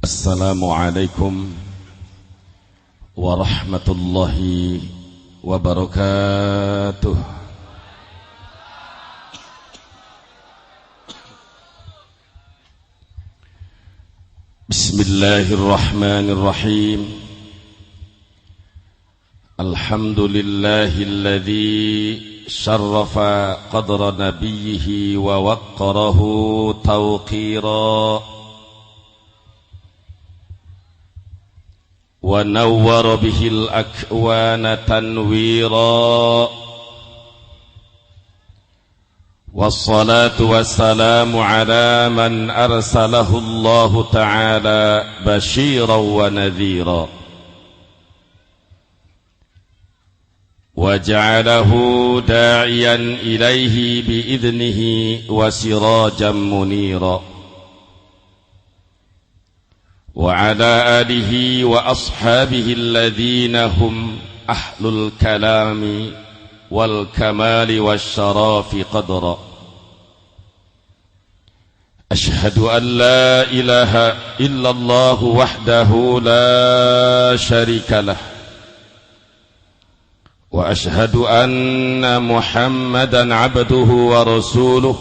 Assalamualaikum warahmatullahi wabarakatuh. Bismillahirrahmanirrahim. Alhamdulillahilladzi syarrafa qadra nabiyhi wa waqqarahu tawqira wa nawwara bihil akwana tanwira wassalatu wassalamu ala man arsalahu Allahu ta'ala bashiran wa nadhira wa ja'alahu da'iyan ilayhi bi'idhnihi wa sirajan munira وعلى آله وأصحابه الذين هم أهل الكلام والكمال والشراف قدرا أشهد أن لا إله إلا الله وحده لا شريك له وأشهد أن محمدا عبده ورسوله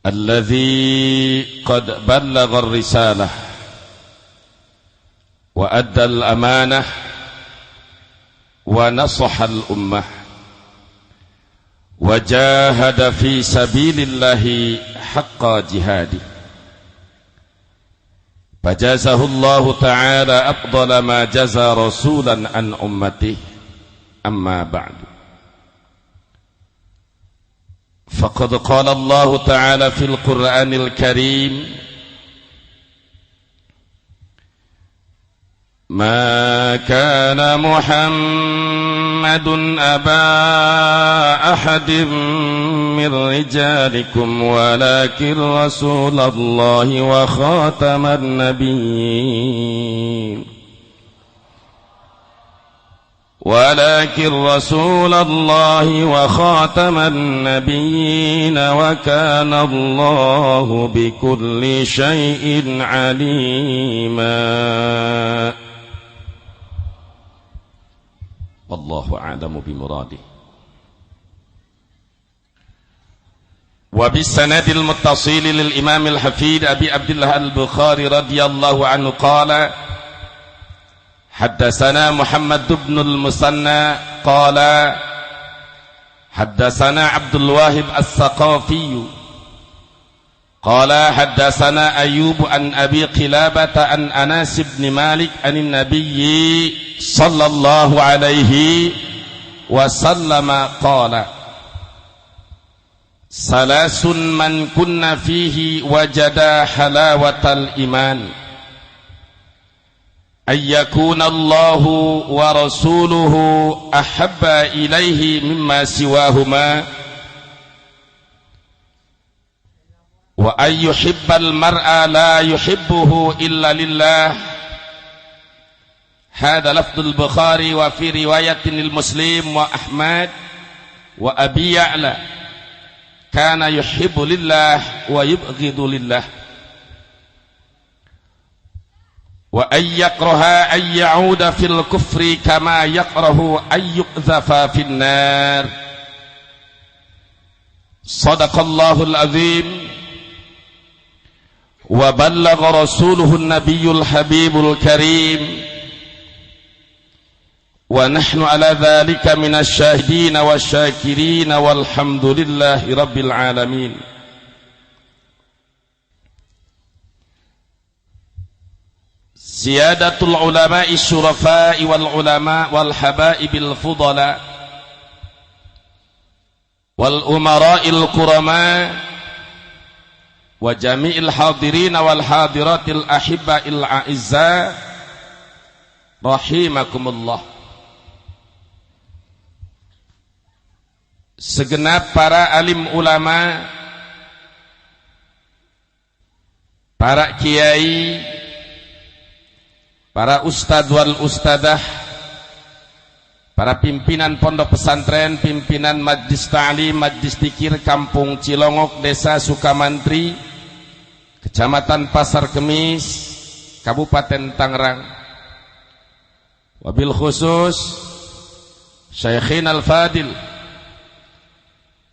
الذي قد بلغ الرسالة وأدى الأمانة ونصح الأمة وجاهد في سبيل الله حق جهاده فجازه الله تعالى أفضل ما جزى رسولا عن أمته أما بعد فقد قال الله تعالى في القرآن الكريم ما كان محمد أبا أحد من رجالكم ولكن رسول الله وخاتم النبيين ولكن رسول الله وخاتم النبيين وكان الله بكل شيء عليما والله أعلم بمراده. وبالسند المتصل للإمام الحفيد أبي عبد الله البخاري رضي الله عنه قال حدثنا محمد بن المثنى قال حدثنا عبد الواهب الثقافي قال حدثنا أيوب عن أبي قلابة عن أنس بن مالك عن النبي صلى الله عليه وسلم قال ثلاث من كن فيه وجدا حلاوة الإيمان أن يكون الله ورسوله أحب إليه مما سواهما وأن يحب المرء لا يحبه إلا لله. هذا لفظ البخاري وفي رواية المسلم وأحمد وأبي يعلى كان يحب لله ويبغض لله وأن يكره أن يعود في الكفر كما يكره أن يقذف في النار. صدق الله العظيم وبلغ رسوله النبي الحبيب الكريم ونحن على ذلك من الشاهدين والشاكرين والحمد لله رب العالمين. Ziyadatul ulama'i syurafa'i wal ulama' wal habaibil fudala wal umara'il kurama wa jami'il hadirin wal hadiratil ahibba'il a'izza rahimakumullah. Segenap para alim ulama, para kiai, para ustadz wal ustadah, para pimpinan pondok pesantren, pimpinan majlis ta'lim, majlis dikir Kampung Cilongok, Desa Sukamantri, Kecamatan Pasar Kemis, Kabupaten Tangerang. Wabil khusus Syaikhin Al-Fadil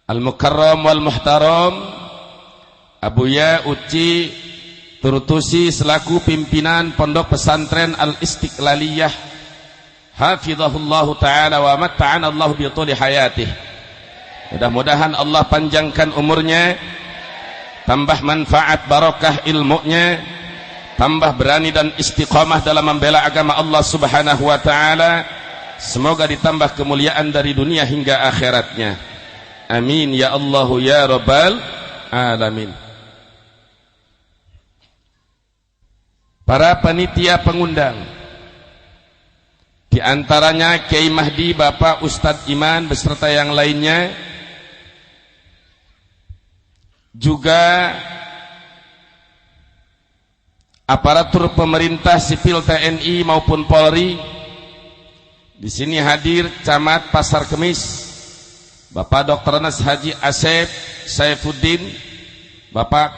Al-Mukarram wal Muhtaram Abuya Uci Turtusi selaku pimpinan Pondok Pesantren Al-Istiqlaliyah, hafizahullahu ta'ala wa matta'ana Allah bi tuli hayatih. Mudah-mudahan Allah panjangkan umurnya, tambah manfaat barokah ilmunya, tambah berani dan istiqamah dalam membela agama Allah subhanahu wa ta'ala. Semoga ditambah kemuliaan dari dunia hingga akhiratnya. Amin ya Allah ya Rabbal alamin. Para panitia pengundang, di antaranya Kiai Mahdi, Bapak Ustadz Iman beserta yang lainnya, juga aparatur pemerintah sipil TNI maupun Polri. Di sini hadir Camat Pasar Kemis, Bapak Dr. Anas Haji Asep Saifuddin, Bapak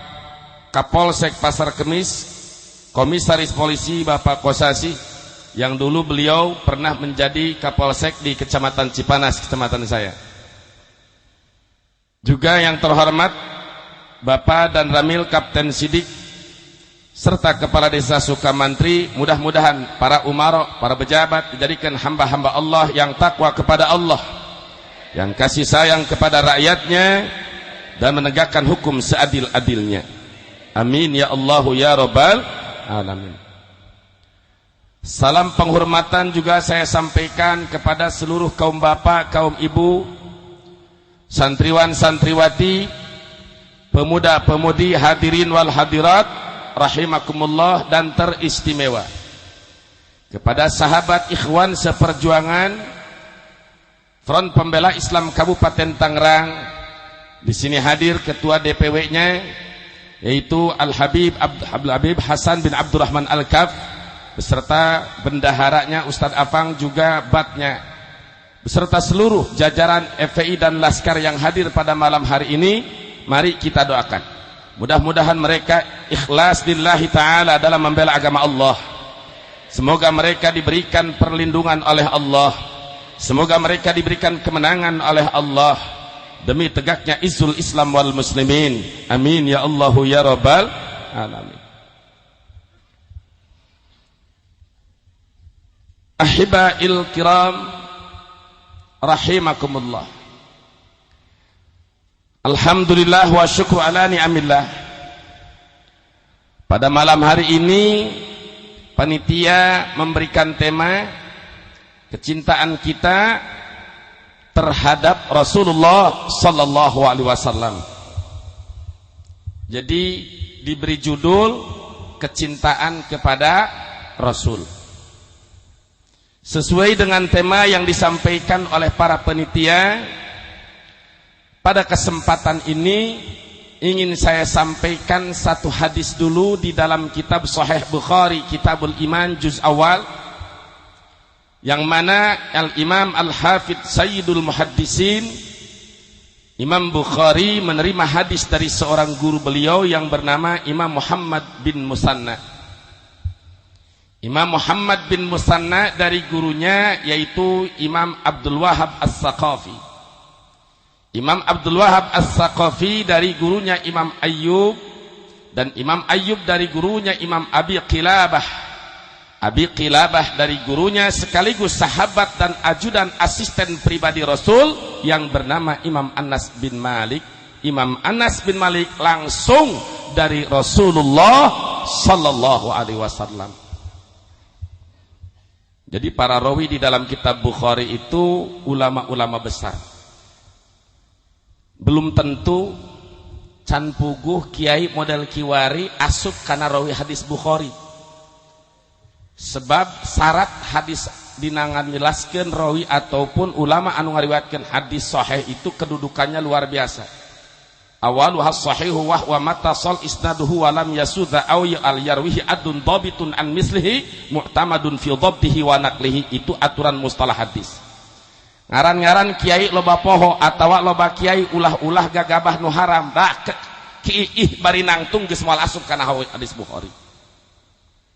Kapolsek Pasar Kemis, Komisaris Polisi Bapak Kosasi, yang dulu beliau pernah menjadi Kapolsek di Kecamatan Cipanas, kecamatan saya. Juga yang terhormat Bapak dan Ramil Kapten Sidik, serta Kepala Desa Sukamantri. Mudah-mudahan para umaro, para pejabat dijadikan hamba-hamba Allah yang takwa kepada Allah, yang kasih sayang kepada rakyatnya, dan menegakkan hukum seadil-adilnya. Amin ya Allah ya Rabbal alamin. Salam penghormatan juga saya sampaikan kepada seluruh kaum bapak, kaum ibu, santriwan santriwati, pemuda-pemudi, hadirin wal hadirat rahimakumullah dan teristimewa. Kepada sahabat ikhwan seperjuangan Front Pembela Islam Kabupaten Tangerang, di sini hadir ketua DPW-nya yaitu Al-Habib Abdul Habib Hasan bin Abdurrahman Al-Kaf beserta bendaharanya Ustadz Afang, juga batnya, beserta seluruh jajaran FPI dan Laskar yang hadir pada malam hari ini. Mari kita doakan, mudah-mudahan mereka ikhlas lillahi ta'ala dalam membela agama Allah. Semoga mereka diberikan perlindungan oleh Allah, semoga mereka diberikan kemenangan oleh Allah demi tegaknya izul Islam wal muslimin. Amin ya Allah ya Rabbal alamin. Ahibail kiram rahimakumullah. Alhamdulillah wa syukru ala ni'amillah. Pada malam hari ini panitia memberikan tema kecintaan kita terhadap Rasulullah sallallahu alaihi wasallam. Jadi diberi judul kecintaan kepada Rasul. Sesuai dengan tema yang disampaikan oleh para panitia, pada kesempatan ini ingin saya sampaikan satu hadis dulu di dalam kitab Sahih Bukhari, Kitabul Iman juz awal, yang mana Al-Imam Al-Hafidh Sayyidul Muhaddisin Imam Bukhari menerima hadis dari seorang guru beliau yang bernama Imam Muhammad bin Musanna. Imam Muhammad bin Musanna dari gurunya yaitu Imam Abdul Wahab As-Saqafi. Imam Abdul Wahab As-Saqafi dari gurunya Imam Ayyub, dan Imam Ayyub dari gurunya Imam Abi Qilabah. Abi Qilabah dari gurunya sekaligus sahabat dan ajudan asisten pribadi Rasul yang bernama Imam Anas bin Malik. Imam Anas bin Malik langsung dari Rasulullah sallallahu alaihi wasallam. Jadi para rawi di dalam kitab Bukhari itu ulama-ulama besar. Belum tentu can puguh kiai model kiwari asup karena rawi hadis Bukhari. Sebab syarat hadis dinangan jelaskeun rawi ataupun ulama anu ngariwayatkeun hadis sahih itu kedudukannya luar biasa. Awalu as-sahihu wa huwa matasal isnaduhu wa lam yasudha aw al-yarwihi adun dhabitun an mislihi mu'tamadun fi dhabtihi wa naqlihi. Itu aturan mustalah hadis. Ngaran-ngaran kiai loba poho atawa loba kiai ulah-ulah gagabah nu haram, kiih bari nangtung geus moal asup kana hadis Bukhari.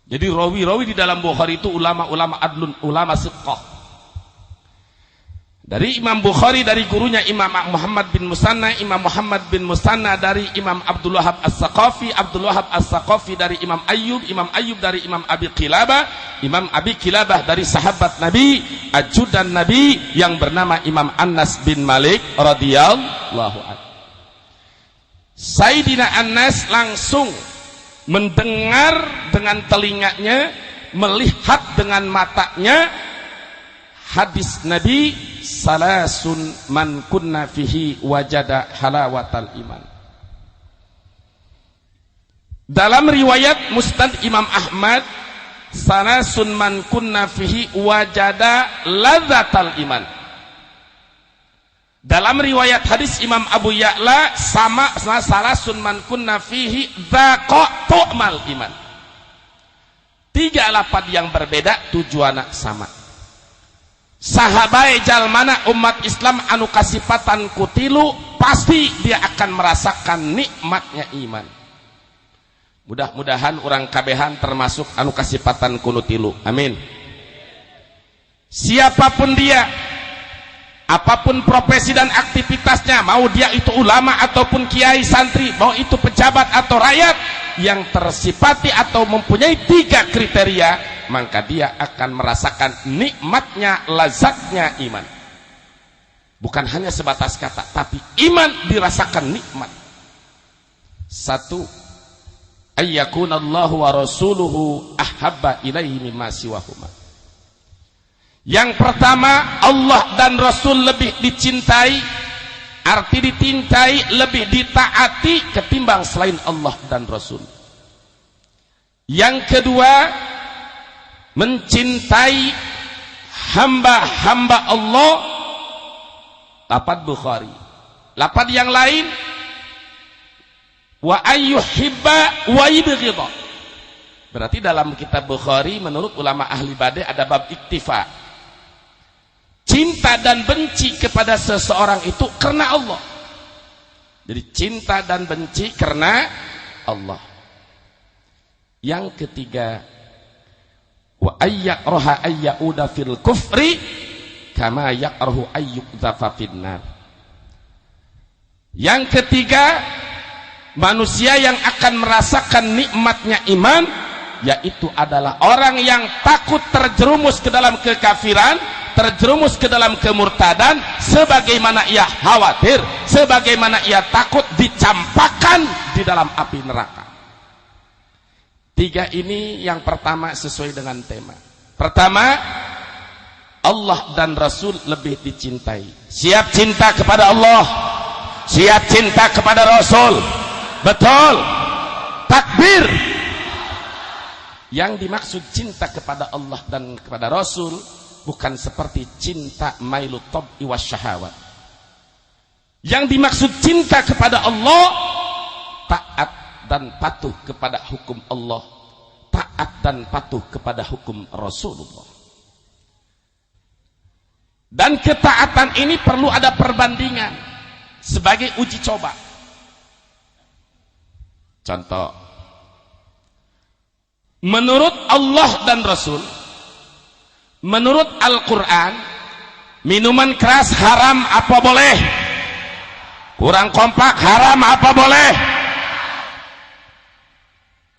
Jadi rawi-rawi di dalam Bukhari itu ulama-ulama adlun, ulama siqah. Dari Imam Bukhari dari gurunya Imam Muhammad bin Musanna, Imam Muhammad bin Musanna dari Imam Abdul Wahab As-Saqafi, Abdul Wahab As-Saqafi dari Imam Ayyub, Imam Ayyub dari Imam Abi Qilabah, Imam Abi Qilabah dari sahabat Nabi, ajudan Nabi yang bernama Imam Anas bin Malik radhiyallahu anhu. Sayyidina Anas langsung mendengar dengan telinganya, melihat dengan matanya hadis Nabi, salasun man kunna fihi wajada halawatal iman. Dalam riwayat Musnad Imam Ahmad, salasun man kunna fihi wajada ladzatal iman. Dalam riwayat hadis Imam Abu Ya'la, sama salasun man kunna fihi dzaqa tu'mal iman. 3 lafaz yang berbeda, tujuannya sama. Sahabai jalmana umat Islam anu kasipatan kutilu, pasti dia akan merasakan nikmatnya iman. Mudah-mudahan orang kabehan termasuk anu kasipatan kunutilu. Amin. Siapapun dia, apapun profesi dan aktivitasnya, mau dia itu ulama ataupun kiai santri, mau itu pejabat atau rakyat, yang tersifati atau mempunyai 3 kriteria, maka dia akan merasakan nikmatnya, lazatnya iman. Bukan hanya sebatas kata, tapi iman dirasakan nikmat. 1, ayyakunallahu wa rasuluhu ahabba ilaihi mimma siwahuma. Yang pertama, Allah dan Rasul lebih dicintai, arti dicintai, lebih ditaati ketimbang selain Allah dan Rasul. Yang kedua, mencintai hamba-hamba Allah. Lafaz Bukhari. Lafaz yang lain, wa ayyuhibba wa yubghidha. Berarti dalam kitab Bukhari menurut ulama ahli badai ada bab iktifa. Cinta dan benci kepada seseorang itu karena Allah. Jadi cinta dan benci karena Allah. Yang ketiga, wa ayyakraha ayyauda fil kufri kama yakrahu ayyudzafa finnar. Yang ketiga, manusia yang akan merasakan nikmatnya iman yaitu adalah orang yang takut terjerumus ke dalam kekafiran, terjerumus ke dalam kemurtadan, sebagaimana ia khawatir, sebagaimana ia takut dicampakkan di dalam api neraka. 3 ini yang pertama sesuai dengan tema. Pertama, Allah dan Rasul lebih dicintai. Siap cinta kepada Allah, siap cinta kepada Rasul. Betul. Takbir. Yang dimaksud cinta kepada Allah dan kepada Rasul bukan seperti cinta mailu tab'i wasyahawat. Yang dimaksud cinta kepada Allah, taat dan patuh kepada hukum Allah, taat dan patuh kepada hukum Rasulullah. Dan ketaatan ini perlu ada perbandingan sebagai uji coba. Contoh, menurut Allah dan Rasul, menurut Al-Quran, minuman keras haram apa boleh? Kurang kompak, haram apa boleh?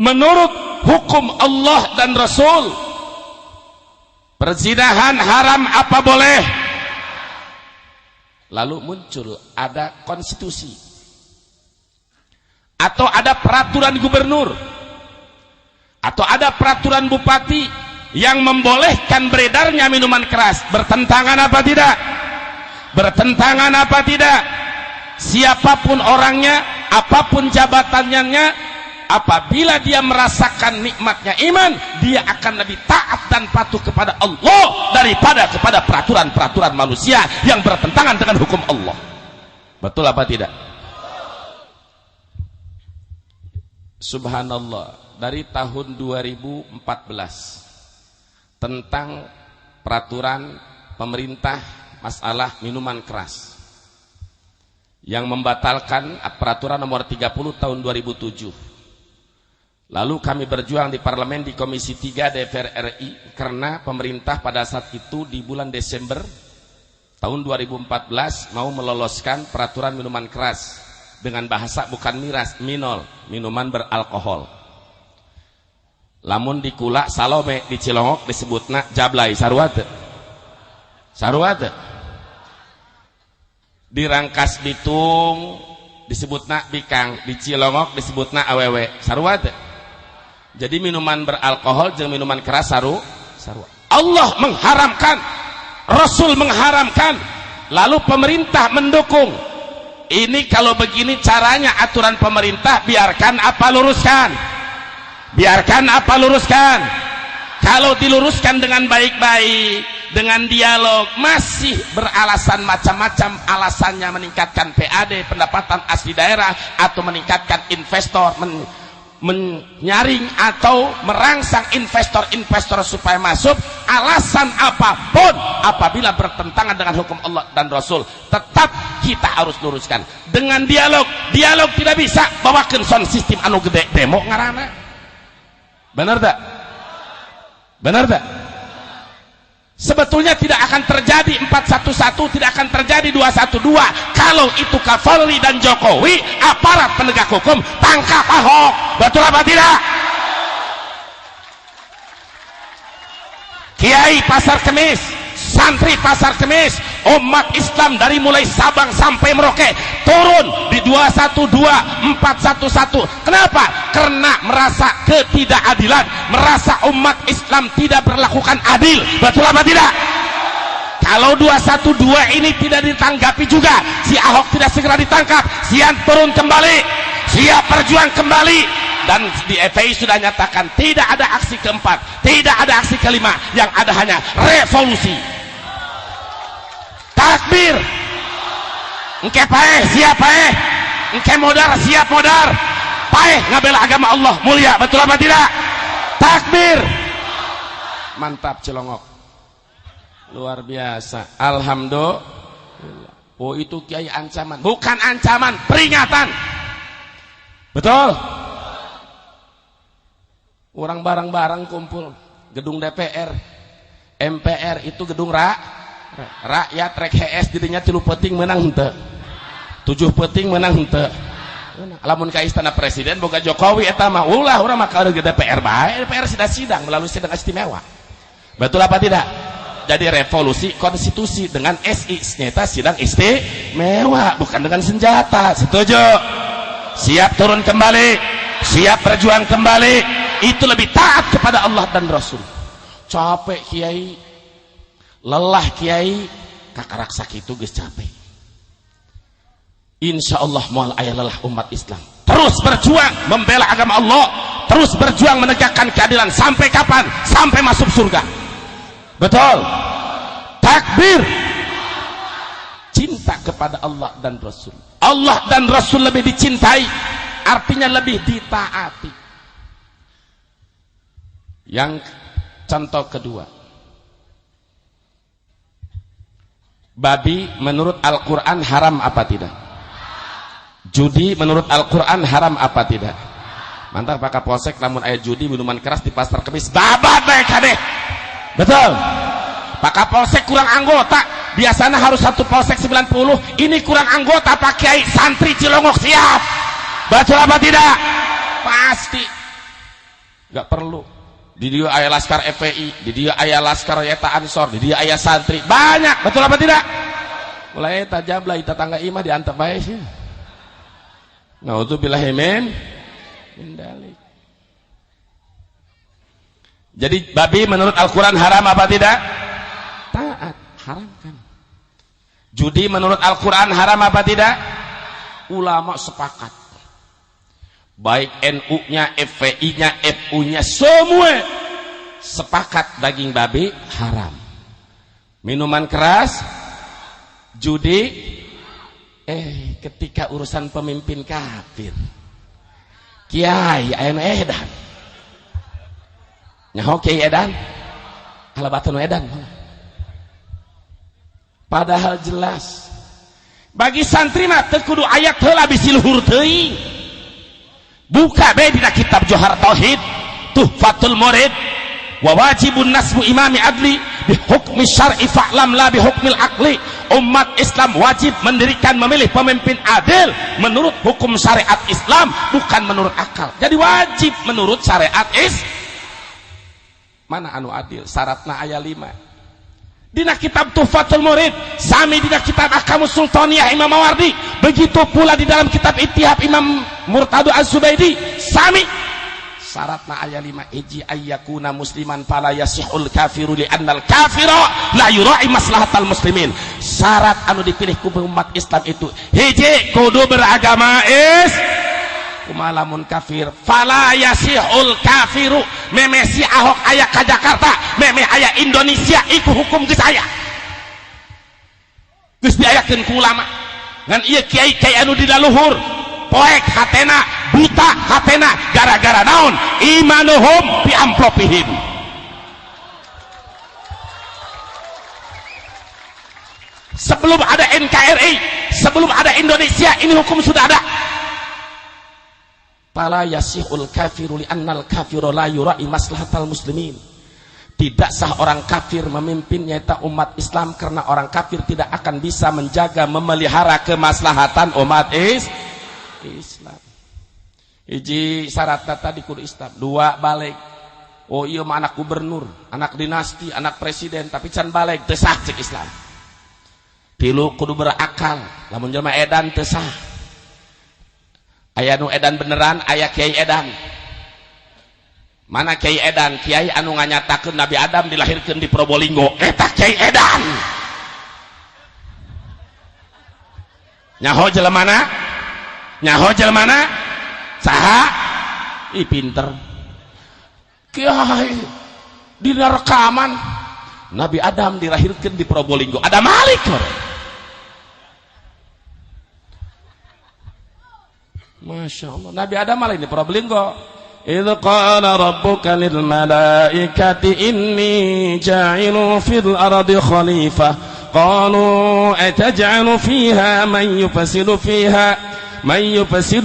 Menurut hukum Allah dan Rasul, perzinahan haram apa boleh? Lalu muncul ada konstitusi atau ada peraturan gubernur atau ada peraturan bupati yang membolehkan beredarnya minuman keras. Bertentangan apa tidak? Bertentangan apa tidak? Siapapun orangnya, apapun jabatannya, apabila dia merasakan nikmatnya iman, dia akan lebih taat dan patuh kepada Allah daripada kepada peraturan-peraturan manusia yang bertentangan dengan hukum Allah. Betul apa tidak? Subhanallah, dari tahun 2014 tentang peraturan pemerintah masalah minuman keras, yang membatalkan peraturan nomor 30 tahun 2007. Lalu kami berjuang di parlemen di Komisi 3 DPR RI karena pemerintah pada saat itu di bulan Desember tahun 2014 mau meloloskan peraturan minuman keras dengan bahasa bukan miras, minuman beralkohol. Lamun di Kula Salome di Cilongok disebutna jablay sarua teu? Sarua teu? Di Rangkas Bitung disebutna bikang, di Cilongok disebutna awewe. Sarua teu? Jadi minuman beralkohol jeung minuman keras sarua. Allah mengharamkan, Rasul mengharamkan, lalu pemerintah mendukung. Ini kalau begini caranya aturan pemerintah, biarkan apa luruskan? Biarkan apa luruskan? Kalau diluruskan dengan baik-baik, dengan dialog, masih beralasan macam-macam, alasannya meningkatkan PAD, pendapatan asli daerah, atau meningkatkan investor, menyaring atau merangsang investor-investor supaya masuk, alasan apapun apabila bertentangan dengan hukum Allah dan Rasul, tetap kita harus luruskan dengan dialog. Dialog tidak bisa bawakeun sound system anu gede demo ngarana. Benar tak? Benar tak? Sebetulnya tidak akan terjadi 411, tidak akan terjadi 212 kalau itu Kapolri dan Jokowi, aparat penegak hukum, tangkap Ahok. Betul apa tidak? Kiai Pasar Kemis, santri Pasar Kemis, umat Islam dari mulai Sabang sampai Merauke turun di 212, 411. Kenapa? Karena merasa ketidakadilan, merasa umat Islam tidak berlakukan adil. Betul apa tidak? Kalau 212 ini tidak ditanggapi juga, si Ahok tidak segera ditangkap, siap turun kembali, siap berjuang kembali. Dan di FPI sudah nyatakan tidak ada aksi keempat, tidak ada aksi kelima, yang ada hanya revolusi. Takbir. Engke paeh siap paeh, engke modar siap modar, paeh ngabela agama Allah mulia. Betul apa tidak? Takbir. Mantap Cilongok, luar biasa. Alhamdulillah. Oh itu kiai ancaman, bukan ancaman, peringatan. Betul. Orang barang-barang kumpul gedung DPR, MPR itu gedung rakyat rek HS didinya 3 peting menang henteu, 7 peting menang henteu. Lamun ka istana presiden boga Jokowi eta mah ulah urang mah ka DPR bae, DPR sidang melalui sidang istimewa. Betul apa tidak? Jadi revolusi konstitusi dengan SI nyata sidang istimewa, bukan dengan senjata. Setuju? Siap turun kembali, siap berjuang kembali. Itu lebih taat kepada Allah dan Rasul. Capek kiai, lelah kiai, kakarak sakit itu geus capek. Insya Allah moal aya lelah umat Islam. Terus berjuang membela agama Allah, terus berjuang menegakkan keadilan sampai kapan? Sampai masuk surga. Betul. Takbir. Cinta kepada Allah dan Rasul. Allah dan Rasul lebih dicintai, artinya lebih ditaati. Yang contoh kedua, babi menurut Al-Quran haram apa tidak? Judi menurut Al-Quran haram apa tidak? Mantap Pak Kapolsek, namun ayat judi minuman keras di Pasar Kemis babat baik kadeh. Betul. Pak Kapolsek kurang anggota, biasanya harus 1 polsek 90, ini kurang anggota. Pak Kiai santri Cilongok siap. Betul apa tidak? Pasti gak perlu. Di dia aya laskar FPI, di dia aya laskar Yeta Ansor, di dia aya santri banyak. Betul apa tidak? Mulai tajablay tetangga imah diantep bae sih. Naudzubillahi min dalik. Jadi babi menurut Al-Quran haram apa tidak? Taat, haramkan. Judi menurut Al-Quran haram apa tidak? Ulama sepakat. Baik NU-nya, FPI-nya, FU-nya, semua sepakat daging babi haram. Minuman keras, judi, ketika urusan pemimpin kafir, kiai aya nu edan. Nyaho kiai edan? Halabatan edan. Padahal jelas bagi santri mah teu kudu ayat heula bisi luhur teuing. Buka bae dina kitab Johar Tauhid Tuhfatul Murid wa wajibun nasbu imami adli bi hukmi syar'i fa'lam la bi hukmil aqli. Umat Islam wajib mendirikan memilih pemimpin adil menurut hukum syariat Islam, bukan menurut akal. Jadi wajib menurut syariat mana anu adil? Syaratna aya 5 dina kitab Tuhfatul Murid, sami dina kitab Ahkamus Sultaniyah Imam Mawardi, begitu pula di dalam kitab Ittihab Imam Murtado Az-Zubaidi, sami syaratna aya 5. Iji ayyakuna musliman fala yasihul kafiru li annal kafira la yura'i maslahatal muslimin. Syarat anu dipilih ku umat Islam itu hiji kudu beragama kumalamun kafir fala yasihul kafiru. Meme si Ahok aya ka Jakarta, meme aya Indonesia, iku hukum geus aya, geus diayakeun ku ulama. Ngan ieu kiai-kiai anu dina luhur poek hatena, buta hatena, gara-gara naon? Imanuhum bi amplopihim. Sebelum ada NKRI, sebelum ada Indonesia, ini hukum sudah ada. Fala yasihul kafiru li annal kafiru la yura'i maslahatal muslimin. Tidak sah orang kafir memimpin nyata umat Islam, karena orang kafir tidak akan bisa menjaga memelihara kemaslahatan umat Islam. Hiji syaratna tadi kudu Islam. 2 balik. Oh iya mah anak gubernur, anak dinasti, anak presiden, tapi can balik teu sah cek Islam. 3 kudu berakal, lamun jelema edan teu sah. Aya nu edan beneran, aya kiai edan. Mana kiai edan? Kiai anu nganyatakeun Nabi Adam dilahirkeun di Probolinggo, eta kiai edan. Nyaho jelemana? Nyaho jelmana saha? Ih pinter kiai dina rekaman Nabi Adam dilahirkan di Probolinggo, ada Malik Masya Allah. Nabi Adam malah di Probolinggo. Idh qala rabbuka lil malaikati inni ja'ilu fil ardi khalifah qalu ataj'alu fiha man yufsidu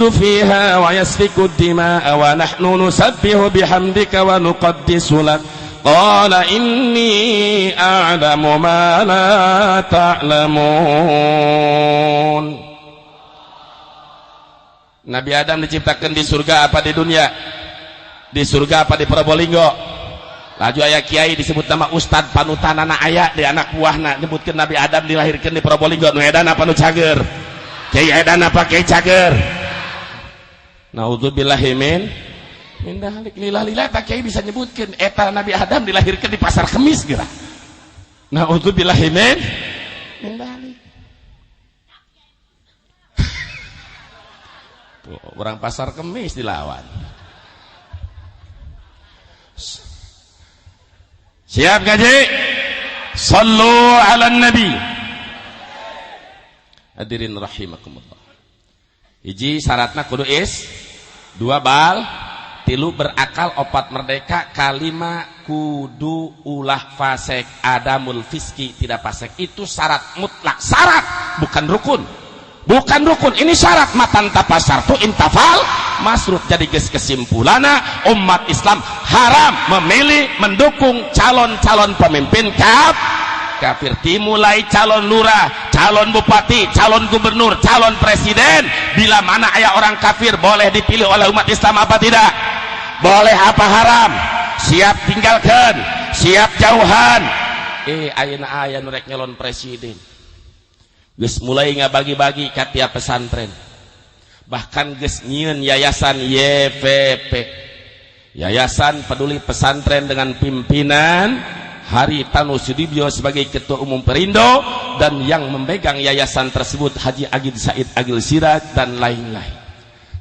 fiha wa yasfiku ad-dima'a wa nahnu nusabbihu bihamdika wa nuqaddisu lak qala inni a'lamu ma la ta'lamun. Nabi Adam diciptakan di surga apa di dunia? Di surga apa di Probolinggo? Laju aya kiai disebut nama Ustad panutanana aya di anak buahna nyebutkeun Nabi Adam dilahirkan di Probolinggo. Nu edan apa nu cager? Kiai edan apa kiai cager? Naudzubillahi min dalik. Lillah tak kiai bisa nyebutkeun eta Nabi Adam dilahirkan di Pasar Kemis geura. Naudzubillahi min dalik. Orang Pasar Kemis dilawan. Siap gaji? Sallu ala nabi. Hadirin rahimakumullah. Hiji syaratna kudu 2 bal, 3 berakal, 4 merdeka, 5 kudu ulah fasek, adamul fiski, tidak fasek. Itu syarat mutlak, syarat bukan rukun. Bukan rukun, ini syarat. Matan tapasartu intafal masruf. Jadi kesimpulannya umat Islam haram memilih mendukung calon-calon pemimpin kafir. Dimulai calon lurah, calon bupati, calon gubernur, calon presiden. Bila mana aya orang kafir boleh dipilih oleh umat Islam apa tidak? Boleh apa haram? Siap tinggalkan, siap jauhan. Ayeuna aya nu rek nyalon presiden. Geus mulai ngabagi-bagi ka tiap pesantren. Bahkan geus nyieun yayasan YPP. Yayasan Peduli Pesantren dengan pimpinan Haritanu Sudibyo sebagai Ketua Umum Perindo, dan yang memegang yayasan tersebut Haji Agid Said Agil Siraj dan lain-lain.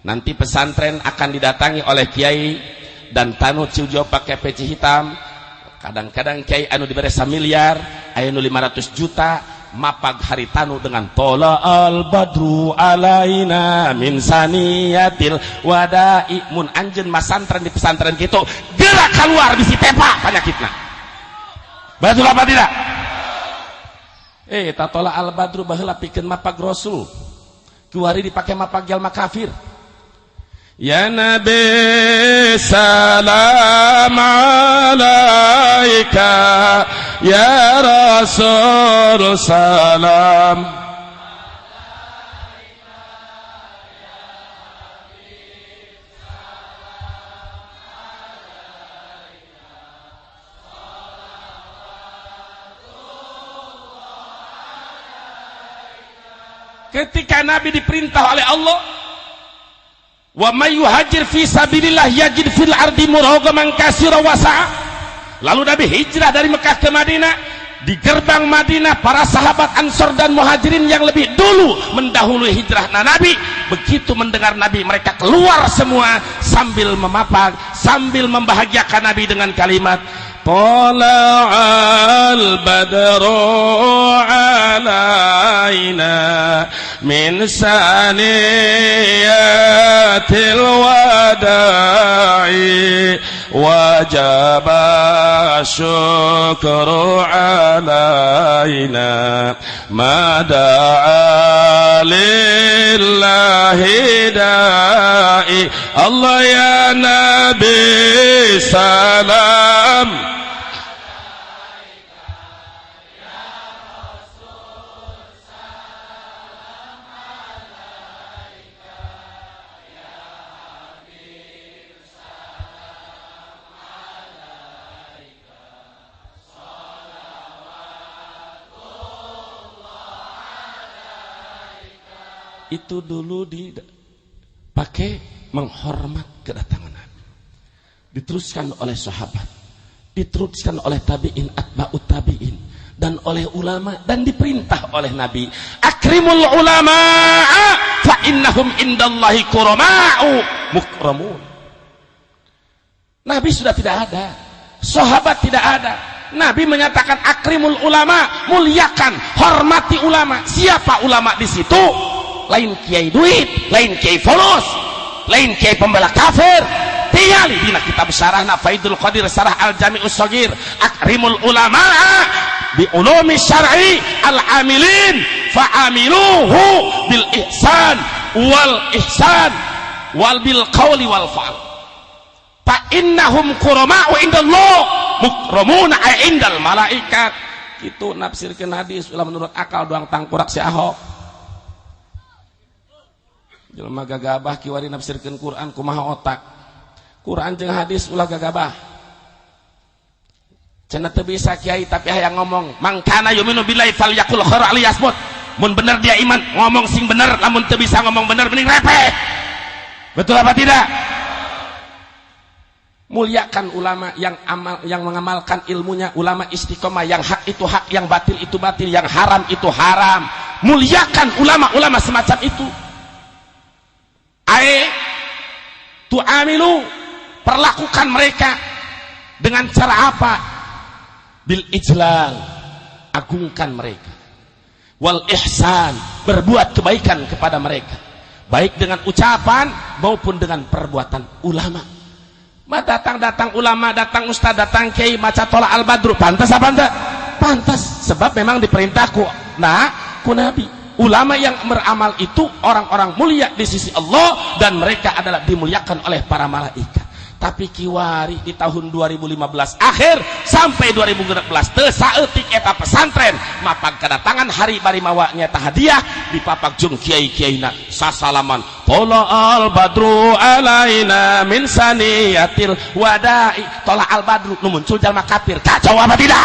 Nanti pesantren akan didatangi oleh kiai dan tanu ciujo pakai peci hitam. Kadang-kadang kiai anu diberi 1 miliar, anu 500 juta. Mapag haritanu dengan tola al badru alaina min saniyatil wada'i. Mun anjeun masantren di pesantren kitu gerak keluar bisi tepa penyakitna. Betul apa tidak? tatola al-badru baheula pikeun mapag rasul kuari dipake mapag jalma kafir. Ya Nabi salam alaika, ya Rasul salam ketika Nabi diperintah oleh Allah, wa may yuhajir fi sabilillah yajid fil ardi muragaman katsira wasa'a. Lalu Nabi hijrah dari Mekah ke Madinah. Di gerbang Madinah para sahabat Ansor dan Muhajirin yang lebih dulu mendahului hijrah Nabi, begitu mendengar Nabi mereka keluar semua sambil memapag, sambil membahagiakan Nabi dengan kalimat Tala'al badru alaina min saniyatil wada'i wajaba syukru alaina mada'a lillahi da'i. Allah ya Nabi salam itu dulu dipakai menghormat kedatangan Nabi. Diteruskan oleh sahabat, diteruskan oleh tabi'in, atba'ut tabi'in, dan oleh ulama, dan diperintah oleh Nabi, akrimul ulama'a fa innahum indallahi kurama'u mukramun. Nabi sudah tidak ada, sahabat tidak ada. Nabi menyatakan akrimul ulama, muliakan, hormati ulama. Siapa ulama di situ? Lain kiai duit, lain kiai folos, lain kiai pembela kafir. Tingali dina kitab syarahna Faidul Qadir Syarah Al-Jami'us Shaghir, akrimul ulama bi ulumi syar'i al-amilin fa'amiluhu bil ihsan wal bil qawli wal fa'al fa innahum kurama'u indallah mukramuna indal malaikat. Itu nafsirkeun hadis ulah menurut akal doang tangkurak si Ahok. Jelema gagabah kiwari nafsirkeun Quran kumaha otak. Quran jeung hadis ulah gagabah. Cenah teu bisa kiai tapi hayang ngomong, mangkana yuminu billahi falyaqul khairan liyasmut. Mun bener dia iman, ngomong sing bener, lamun teu bisa ngomong bener mending repeh. Betul apa tidak? Muliakan ulama yang mengamalkan ilmunya, ulama istiqomah, yang hak itu hak, yang batil itu batil, yang haram itu haram. Muliakan ulama-ulama semacam itu. Tu'amilu, perlakukan mereka dengan cara apa? Bil ijlal, agungkan mereka. Wal ihsan, berbuat kebaikan kepada mereka, baik dengan ucapan maupun dengan perbuatan. Ulama datang ulama, datang ustaz, datang kiai maca tola al-badru, pantas apa enggak? Pantas, sebab memang diperintahku ku Nabi. Ulama yang beramal itu orang-orang mulia di sisi Allah, dan mereka adalah dimuliakan oleh para malaikat. Tapi kiwari di tahun 2015 akhir sampai 2016 teu saeutik eta pesantren mapag kedatangan hari bari mawa nyaeta hadiah dipapag jeung kiai-kiaina sasalaman tola al badru alaina min saniyatil wada'i. Tola al badru nu muncul jalma kafir, kacau apa tidak?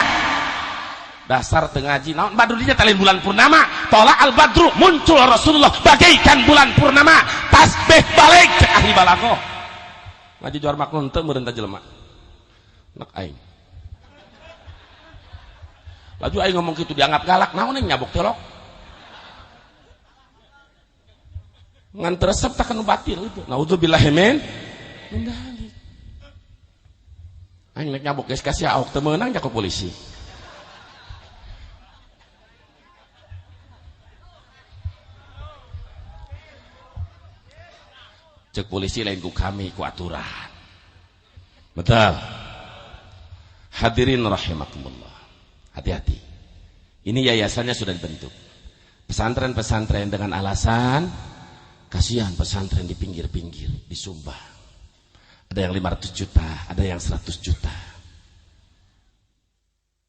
Dasar tengaji naon badru dinya talin bulan purnama. Tola al badru, muncul Rasulullah bagaikan bulan purnama. Tasbih balik cek ahli balaghah. Ngaji juar maklum teu meureun ta jelema. Nak aing. Laju aing ngomong kitu dianggap galak, naon yang nyabok telok. Ngan teresep tak kanu batil itu. Naudzubillahi min dalik. Aing nek nyabok geus kasih awak teu meunang jak polisi. Cek polisi lain ku kami ku aturan. Betul. Hadirin rahimakumullah. Hati-hati. Ini yayasannya sudah dibentuk. Pesantren-pesantren dengan alasan kasihan pesantren di pinggir-pinggir, di Sumba. Ada yang 500 juta, ada yang 100 juta.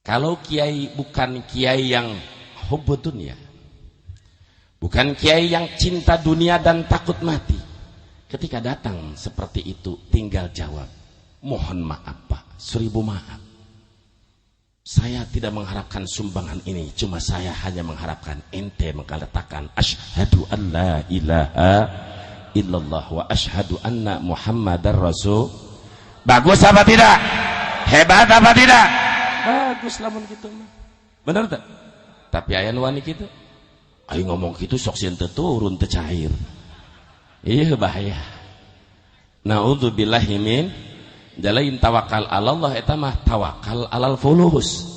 Kalau kiai bukan kiai yang hubbud dunia, bukan kiai yang cinta dunia dan takut mati, ketika datang seperti itu tinggal jawab, mohon maaf Pak, 1000 maaf. Saya tidak mengharapkan sumbangan ini, cuma saya hanya mengharapkan ente mengatakan asyhadu an la ilaha illallah wa asyhadu anna muhammadar rasul. Bagus apa tidak? Hebat apa tidak? Bagus lamun gitu mah. Benar tak? Tapi aya nu wani kitu. Ayo ngomong gitu sok sieun teu turun teu cair. Iya bahaya. Naudzubillahi min jalain tawakal Allah eta mah tawakal alal fulus.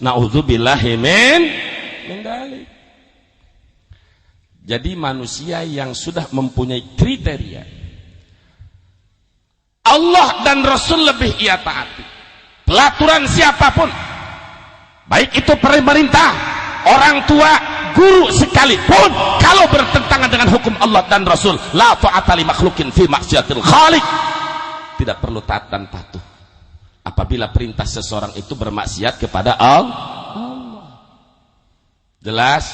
Naudzubillahi min dalik. Jadi manusia yang sudah mempunyai kriteria Allah dan Rasul lebih ia taati. Pelaturan siapapun, baik itu pemerintah, orang tua, guru sekalipun, kalau bertentangan dengan hukum Allah dan Rasul, la ta'ata li makhlukin fi maksiatil khaliq, tidak perlu taat dan patuh apabila perintah seseorang itu bermaksiat kepada Allah. Jelas?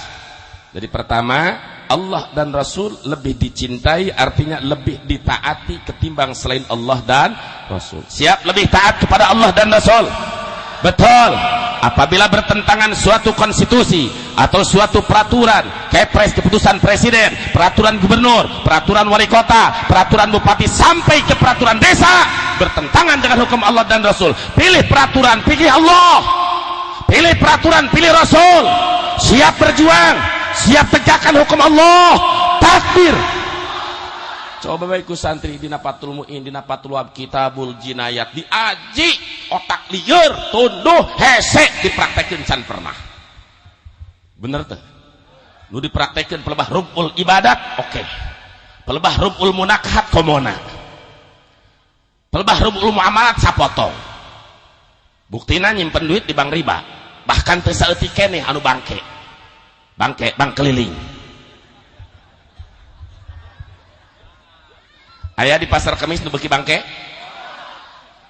Jadi pertama, Allah dan Rasul lebih dicintai, artinya lebih ditaati ketimbang selain Allah dan Rasul. Siap lebih taat kepada Allah dan Rasul? Betul. Apabila bertentangan suatu konstitusi atau suatu peraturan, kepres, keputusan presiden, peraturan gubernur, peraturan wali kota, peraturan bupati, sampai ke peraturan desa, bertentangan dengan hukum Allah dan Rasul, pilih peraturan, pilih Allah. Pilih peraturan, pilih Rasul. Siap berjuang, siap tegakkan hukum Allah. Takbir. Coba baikku santri dina Fathul Muin, dina Fathul Wahab, Kitabul Jinayat diaji, otak lieur, tunduh, hese dipraktekeun can pernah. Bener teh? Nu dipraktekeun pelebah rubul ibadat, oke. Pelebah rubul munakahat komona. Pelebah rubul muamalat sapotong. Buktina nyimpen duit di bank riba. Bahkan teu saeutik keneh anu bangke. Bank keliling. Aya di pasar Kemis nu beuki bangke?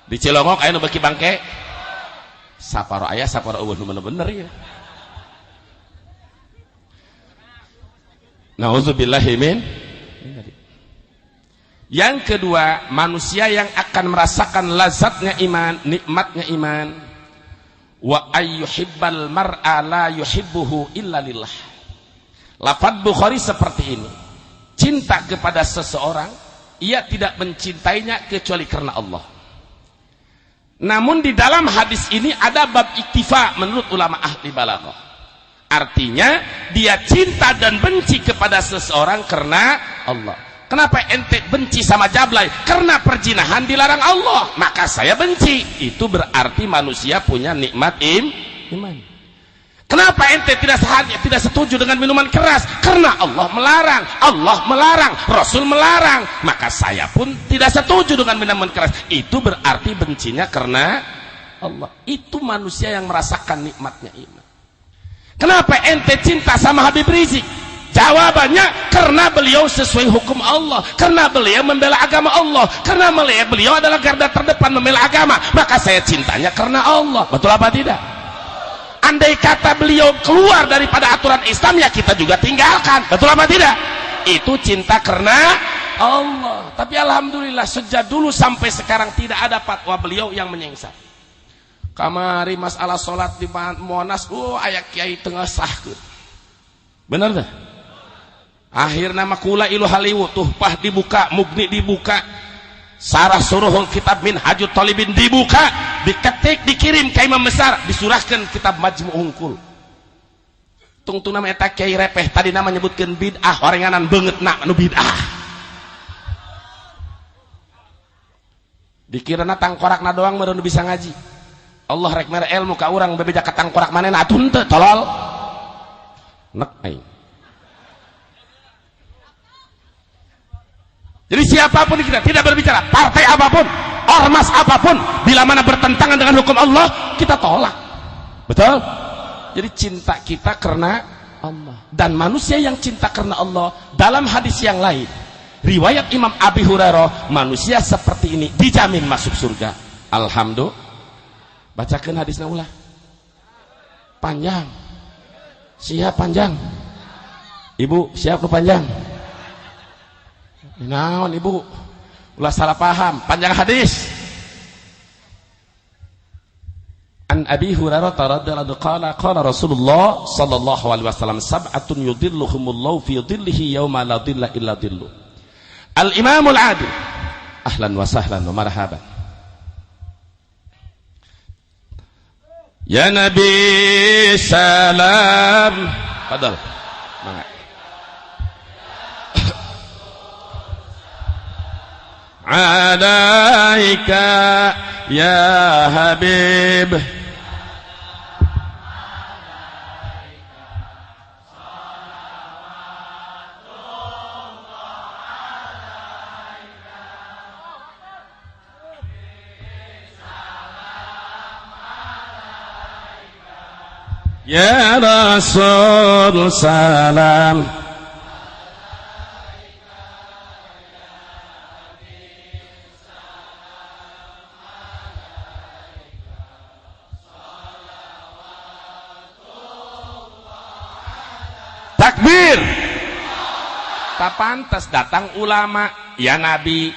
Di Cilongok aya nu beuki bangke? Saparo aya, saparo eueuh nu bener-bener ya. Nauzubillahi min. Yang kedua, manusia yang akan merasakan lazatnya iman, nikmatnya iman. Wa ayyuhibbal mar'a la yuhibbuhu illa lillah. Lafaz Bukhari seperti ini. Cinta kepada seseorang, ia tidak mencintainya kecuali karena Allah. Namun di dalam hadis ini ada bab iktifa menurut ulama ahli balaghah. Artinya dia cinta dan benci kepada seseorang karena Allah. Kenapa ente benci sama Jablay? Karena perzinahan dilarang Allah, maka saya benci. Itu berarti manusia punya nikmat iman. Kenapa ente tidak setuju dengan minuman keras? Karena Allah melarang, Rasul melarang, maka saya pun tidak setuju dengan minuman keras. Itu berarti bencinya karena Allah. Itu manusia yang merasakan nikmatnya iman. Kenapa ente cinta sama Habib Rizik? Jawabannya karena beliau sesuai hukum Allah, karena beliau membela agama Allah, karena beliau adalah garda terdepan membela agama, maka saya cintanya karena Allah. Betul apa tidak? Andai kata beliau keluar daripada aturan Islam, ya kita juga tinggalkan. Betul apa tidak? Itu cinta karena Allah. Tapi alhamdulillah sejak dulu sampai sekarang tidak ada fatwa beliau yang menyengsar. Kamari masalah sholat di Monas, aya kiai tengah sahkeun. Benar dah? Akhirnya makula ilu haliwu, tuhpah dibuka, mugni dibuka, sarah suruhul kitab min hajut talibin dibuka, diketik, dikirim ke imam besar, disurahkan kitab majmu hungkul. Tungtung nama eta kiai repeh, tadi nama nyebutkan bid'ah, warenganan banget nak anu bid'ah. Dikirana tangkorakna doang baru bisa ngaji. Allah rek mere ilmu ka urang bebeja ka tangkorak manehna atun teu tolol. Nek aing. Jadi siapapun kita tidak berbicara, partai apapun, ormas apapun, bila mana bertentangan dengan hukum Allah, kita tolak. Betul? Jadi cinta kita karena Allah. Dan manusia yang cinta karena Allah, dalam hadis yang lain, riwayat Imam Abi Hurairah, manusia seperti ini dijamin masuk surga. Alhamdulillah. Bacakan hadisnya ulah. Panjang. Siap panjang. Ibu, siap ke panjang? Naon ibu? Ulah salah paham. Panjang hadis. An Abi Hurairah radhiyallahu anhu qala Rasulullah sallallahu alaihi wasallam sab'atun yudhilluhumullahu fi dhillihi yauma la dhilla illa dhillu. Al-Imamul Adil. Ahlan wa sahlan wa marhaban. Ya Nabi salam. Padahal. Mangga. Alaika ya Habib. Ya Rasul salam. Takbir. Tak pantas datang ulama, ya Nabi.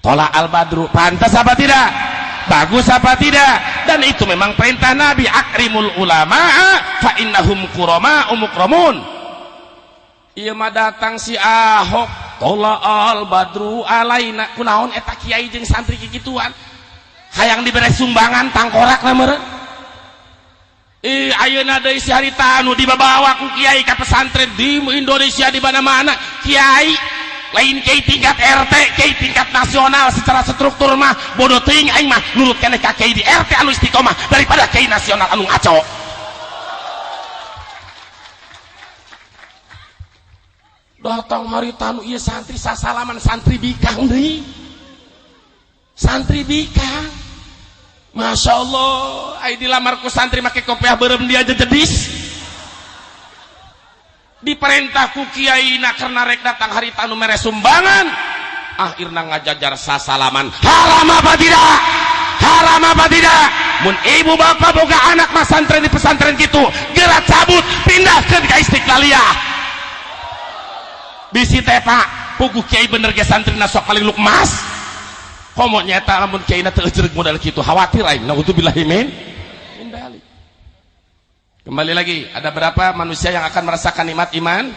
Tola al-badru, pantas apa tidak? Bagus apa tidak? Dan itu memang perintah Nabi, akrimul ulama'a fa innahum kurama umukramun. Iya mah datang si Ahok, tola al-badru alaina. Kunaon eta kiai jeung santri kikituan. Hayang diberi sumbangan tangkorak na meureun. Ayeuna deui si harita anu dibawa ku kiai ka pesantren di Indonesia di mana-mana. Kiai lain kiai tingkat RT, kiai tingkat nasional secara struktur mah bodoh teuing aing mah nurut keneh ka kiai di RT anu istiqomah daripada kiai nasional anu ngaco. Datang harita anu ieu santri sasalaman santri bikang deui. Santri bikang. Masya Allah, ay dilamar ku santri make kopiah berem dia jedis. Diperintah ku kiai na karena rek datang hari tanu mere sumbangan. Akhirna ngajajar sasalaman. Haram apa tidak? Haram apa tidak? Mun ibu bapak boga anak mas santren di pesantren gitu, gerak cabut, pindahkeun ka Istiqlaliyah. Bisi teh Pak, puguh kiai bener ge santri na sok paling lukmas. Komo nyata lamun kiai na teu jeureg modal kitu, khawatir aing. Nauzubillahi min dzalik. Kembali lagi, ada berapa manusia yang akan merasakan nikmat iman?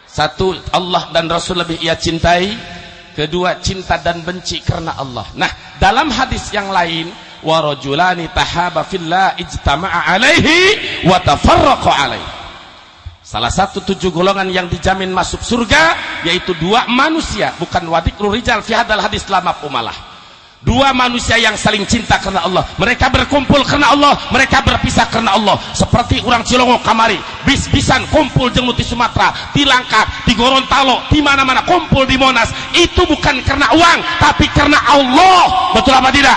Satu, Allah dan Rasul lebih ia cintai. Kedua, cinta dan benci karena Allah. Nah, dalam hadis yang lain, wa rajulani tahaba fillah ijtama'a alaihi wa tafarraqa alaihi. Salah satu 7 golongan yang dijamin masuk surga yaitu 2 manusia, bukan wadikrul rijal fi hadzal hadis lama umalah. 2 manusia yang saling cinta karena Allah. Mereka berkumpul karena Allah, mereka berpisah karena Allah. Seperti orang Cilongo kamari, bis-bisan kumpul jeung di Sumatera, di Langkat, di Gorontalo, di mana-mana kumpul di Monas. Itu bukan karena uang, tapi karena Allah. Betul apa tidak?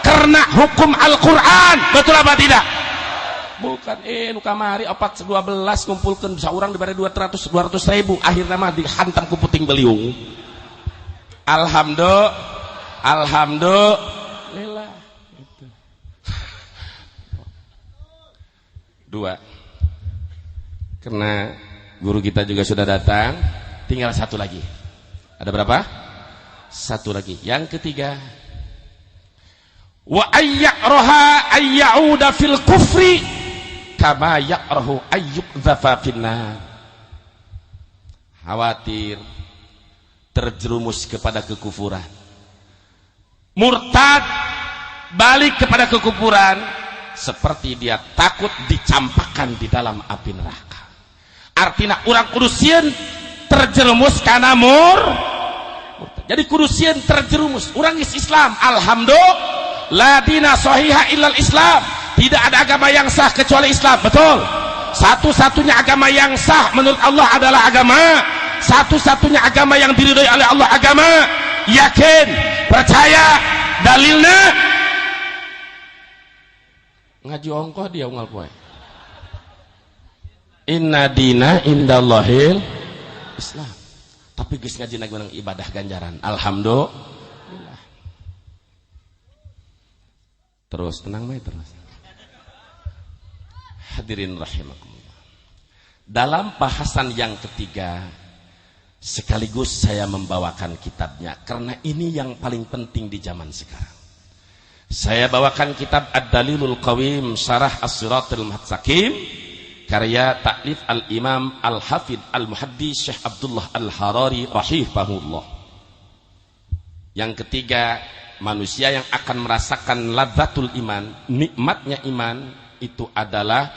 Karena hukum Al-Qur'an. Betul apa tidak? Bukan nu kamari 412 kumpulkan bisa orang diberi 200 ribu, akhirnya mah dihantam ku puting beliung. Alhamdulillah gitu. 2 karena guru kita juga sudah datang, tinggal 1 lagi. Ada berapa? 1 lagi. Yang ketiga, wa ayyakraha ayyauda fil kufri kama yakrahu ayyuqdhafa finnar. Khawatir terjerumus kepada kekufuran, murtad, balik kepada kekufuran, seperti dia takut dicampakkan di dalam api neraka. Artinya orang kudusieun terjerumus karena murtad. Jadi kudusieun terjerumus. Orang Islam, alhamdulillah, la dina sahiha illal Islam. Tidak ada agama yang sah kecuali Islam. Betul. Satu-satunya agama yang sah menurut Allah adalah agama. Satu-satunya agama yang diridhoi oleh Allah agama. Yakin, percaya, dalilnya ngaji ongkoh dia unggal poe. Inna dina indallahil Islam. Tapi geus ngaji nang ibadah ganjaran. Alhamdulillah. Terus tenang bae terus. Hadirin rahimakumullah. Dalam bahasan yang ketiga sekaligus saya membawakan kitabnya karena ini yang paling penting di zaman sekarang. Saya bawakan kitab Ad-Dalilul Qawim Syarah As-Siratal Mustaqim karya taklif Al-Imam Al-Hafidh Al-Muhaddis Syekh Abdullah Al-Harari rahimahullah. Yang ketiga, manusia yang akan merasakan ladzatul iman, nikmatnya iman itu adalah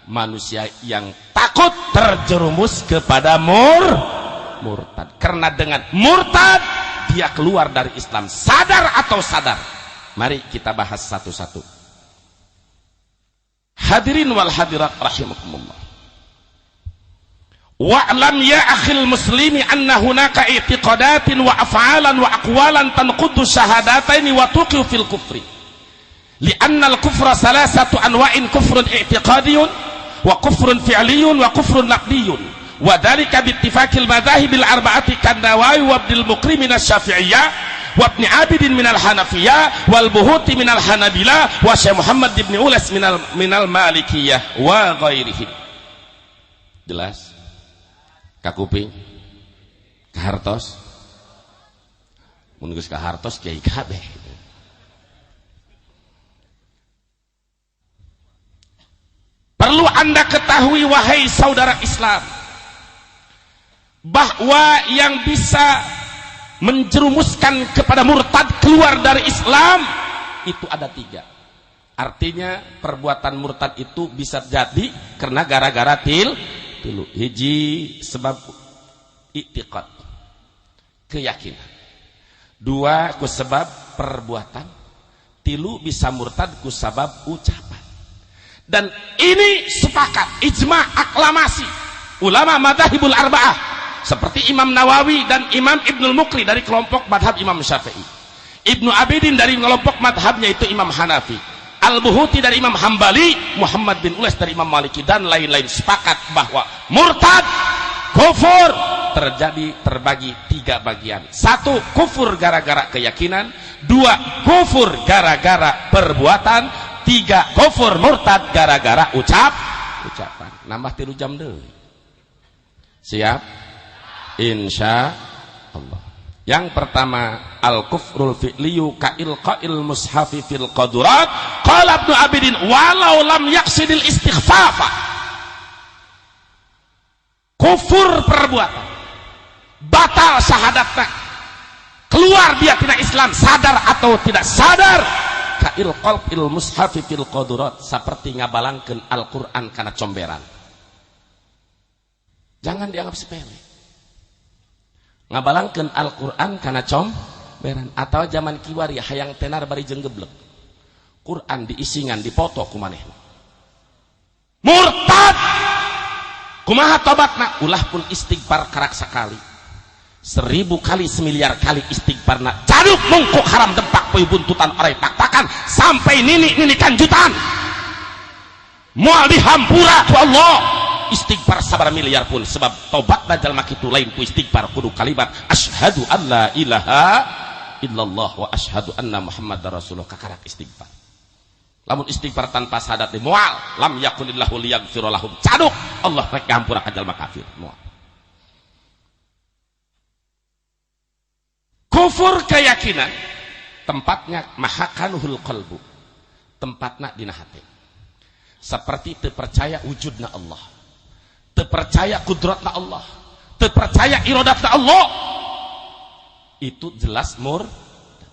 manusia yang takut terjerumus kepada murtad. Karena dengan murtad dia keluar dari Islam, sadar atau sadar. Mari kita bahas satu-satu. Hadirin wal hadirat rahimakumullah. Wa'lam ya akhil muslimi anna hunaka i'tiqadatin wa af'alan wa aqwalan tanqudu syahadataini wa tuqiu fil kufri. Li'anna al-kufra salasatu anwa'in kufrun i'tiqadiyun wa kufrun fi'liyun wa kufrun naqdiyun. Wa dhalika bi ittifaqil madhahibil arba'ati kan-Nawawi wa Ibnul Muqri min asy-Syafi'iyyah wa Ibn Abidin minal Hanafiyah wal Buhuti minal Hanabilah wa Syekh Muhammad ibn Ulas minal Malikiyah wa ghairihim. Jelas? Kakuping? Kahartos? Mun geus kahartos kiai kabeh. Perlu Anda ketahui wahai saudara Islam bahwa yang bisa menjerumuskan kepada murtad keluar dari Islam itu ada 3. Artinya perbuatan murtad itu bisa jadi karena gara-gara tilu. Hiji sebab i'tiqad, keyakinan. 2 ku sebab perbuatan. 3 bisa murtad ku sebab ucapan. Dan ini sepakat ijma aklamasi ulama madzhabul arba'ah seperti Imam Nawawi dan Imam Ibnul Muqri dari kelompok madhab Imam Syafi'i, Ibnu Abidin dari kelompok madhabnya itu Imam Hanafi, Al-Buhuti dari Imam Hambali, Muhammad bin Ulas dari Imam Maliki dan lain-lain sepakat bahwa murtad, kufur terbagi 3 bagian. 1 kufur gara-gara keyakinan, 2 kufur gara-gara perbuatan, 3 kufur murtad gara-gara ucapan. Nambah 3 jam deh. Siap? Insya Allah. Yang pertama al-kufrul fi'liyu ka'ilqa'il mushafi fil qadurat. Qala Ibnu Abidin walau lam yaqsidil istighfafa. Kufur perbuatan, batal syahadatnya, keluar dia tidak Islam, sadar atau tidak sadar. Ka'ilqa'il mushafi fil qadurat, seperti ngabalangkeun Al-Qur'an kana comberan. Jangan dianggap sepele. Ngabalangkeun Al-Qur'an kana comberan atau zaman kiwari hayang tenar bari jeung geblek. Quran diisingan dipoto ku manehna. Murtad. Kumaha tobatna? Ulah pun istighfar karak sakali. 1000 kali 1.000.000 kali istighfarna. Caduk mungkuk haram dempak poe buntutan orai tak-takan sampai nini-nini kanjutan. Moal dihampura ku Allah. Istighfar sabar miliar pun sebab tobat dan jalma kitu lain ku istighfar kudu kalimat asyhadu an la ilaha illallah wa asyhadu anna muhammadar rasulullah kakarak istighfar. Lamun istighfar tanpa syahadat di moal lam yakunillahu liyaghfira lahum caduk Allah rek ngampura ka jalma kafir moal. Kufur keyakinan tempatnya mahakanuhul qalbu, tempatna dina hati. Seperti teu percaya wujudna Allah, terpercaya kudratna Allah, terpercaya iradatna Allah, itu jelas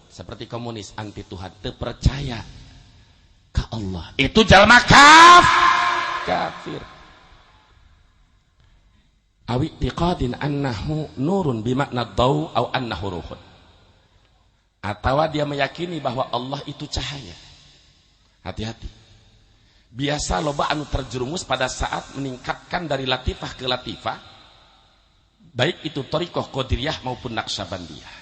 seperti komunis anti Tuhan, terpercaya ke Allah, itu jalma kafir. Awi tiqadin annahu nurun bimakna daw au annahu ruhun, atau dia meyakini bahwa Allah itu cahaya. Hati-hati. Biasa loba anu terjerumus pada saat meningkatkan dari latifah ke latifah, baik itu thariqah qadiriyah maupun naqsyabandiyah.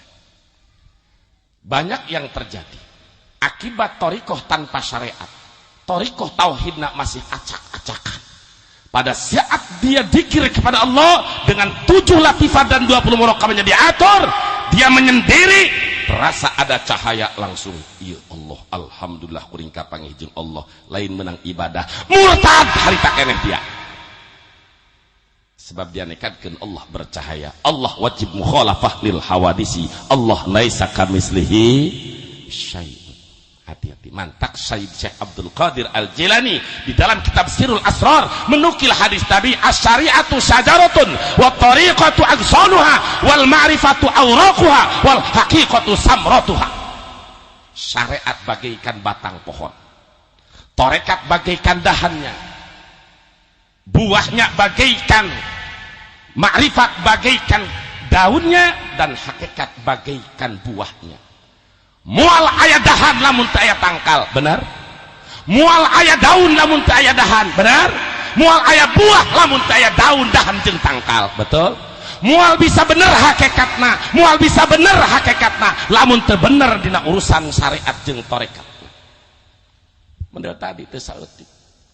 Banyak yang terjadi akibat thariqah tanpa syariat. Thariqah tauhidna masih acak-acakan, Pada saat dia dzikir kepada Allah dengan 7 latifat dan 20 muraqabahnya diatur, dia menyendiri, terasa ada cahaya langsung. Ya Allah, alhamdulillah kuring kapanggih jeung Allah, lain menang ibadah. Murtad harita keneh dia. Sebab dia nekatkeun Allah bercahaya. Allah wajib mukhalafah lil hawadisi. Allah laisa kamislihi syai'. Hati-hati. Mantak Syed Syekh Abdul Qadir Al-Jilani di dalam kitab Sirul Asrar menukil hadis Nabi, asy-syari'atu syajaratun wa tariqatu aghsaluha wal ma'rifatu awraquha wal haqiqatu samratuha. Syariat bagaikan batang pohon, tarekat bagaikan dahannya, buahnya bagaikan ma'rifat bagaikan daunnya, dan hakikat bagaikan buahnya. Mual aya dahan lamun teu aya tangkal, benar? Mual aya daun lamun teu aya dahan, benar? Mual aya buah lamun teu aya daun, dahan jeung tangkal, betul? Mual bisa bener hakikatna, mual bisa bener hakikatna lamun teu bener dina urusan syariat jeung tarekat. Mendel tadi teu saeutik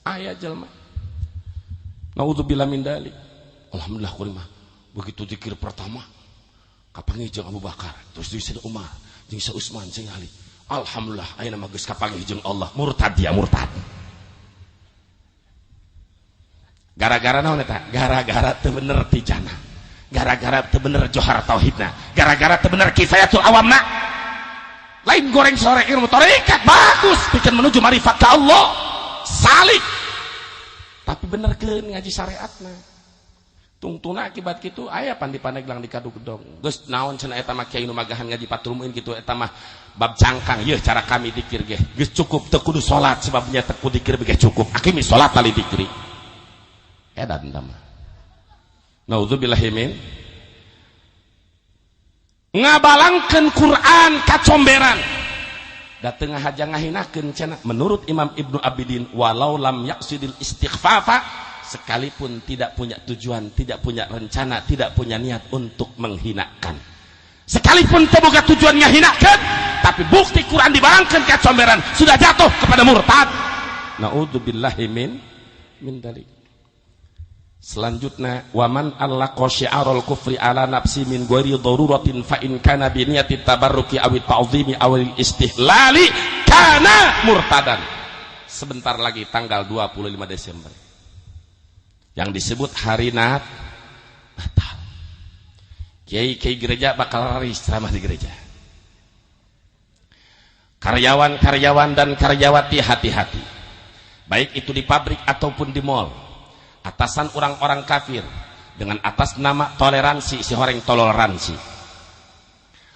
aya jelema naudzubillah min dalik. Alhamdulillah kuring mah begitu zikir pertama kapanggih jeung Abu Bakar, terus di Sayyidina Umar, jeung Sa Utsman, jeung Ali. Alhamdulillah ayeuna mah geus kapanggih jeung Allah. Murtad dia, murtad. Gara-gara naon eta? Gara-gara teu bener tijana. Gara-gara teu bener johar tauhidna. Gara-gara teu bener kifayatul awamna. Lain goreng sore ilmu tarekat bagus, pikeun menuju marifat ka Allah. Salik. Tapi benerkeun ngaji syariatna. Tungtuna akibat kitu aya pandi paneglang di kadu gedong. Geus naon cenah eta mah kiai nu magahan ngaji Fathul Muin kitu, eta mah bab cangkang. Yeuh cara kami dikir ge geus cukup, teu kudu salat sebabnya teu kudu dikir ge cukup. Akimi salat tali dikri. Edan tah mah. Nauzubillahi min ngabalangkeun Quran kacomberan. Da teu ngahaja ngahinakeun cenah. Menurut Imam Ibnu Abidin, walau lam yaqsidil istighfafa, sekalipun tidak punya tujuan, tidak punya rencana, tidak punya niat untuk menghinakan, sekalipun terbuka tujuan menghinakan, tapi bukti Quran dibalangkan kecomberan, sudah jatuh kepada murtad. Naudzubillahi min dalik. Selanjutnya, waman allaqa syi'arul kufri ala nafsi min ghairi daruratin fa in kana bi niyati tabarruki aw ta'zimi aw istihlali kana murtadan. Sebentar lagi tanggal 25 Desember yang disebut hari Natal. Kiai-kiai gereja bakal laris ceramah di gereja. Karyawan-karyawan dan karyawati hati-hati. Baik itu di pabrik ataupun di mal. Atasan orang-orang kafir dengan atas nama toleransi, si horeng toleransi.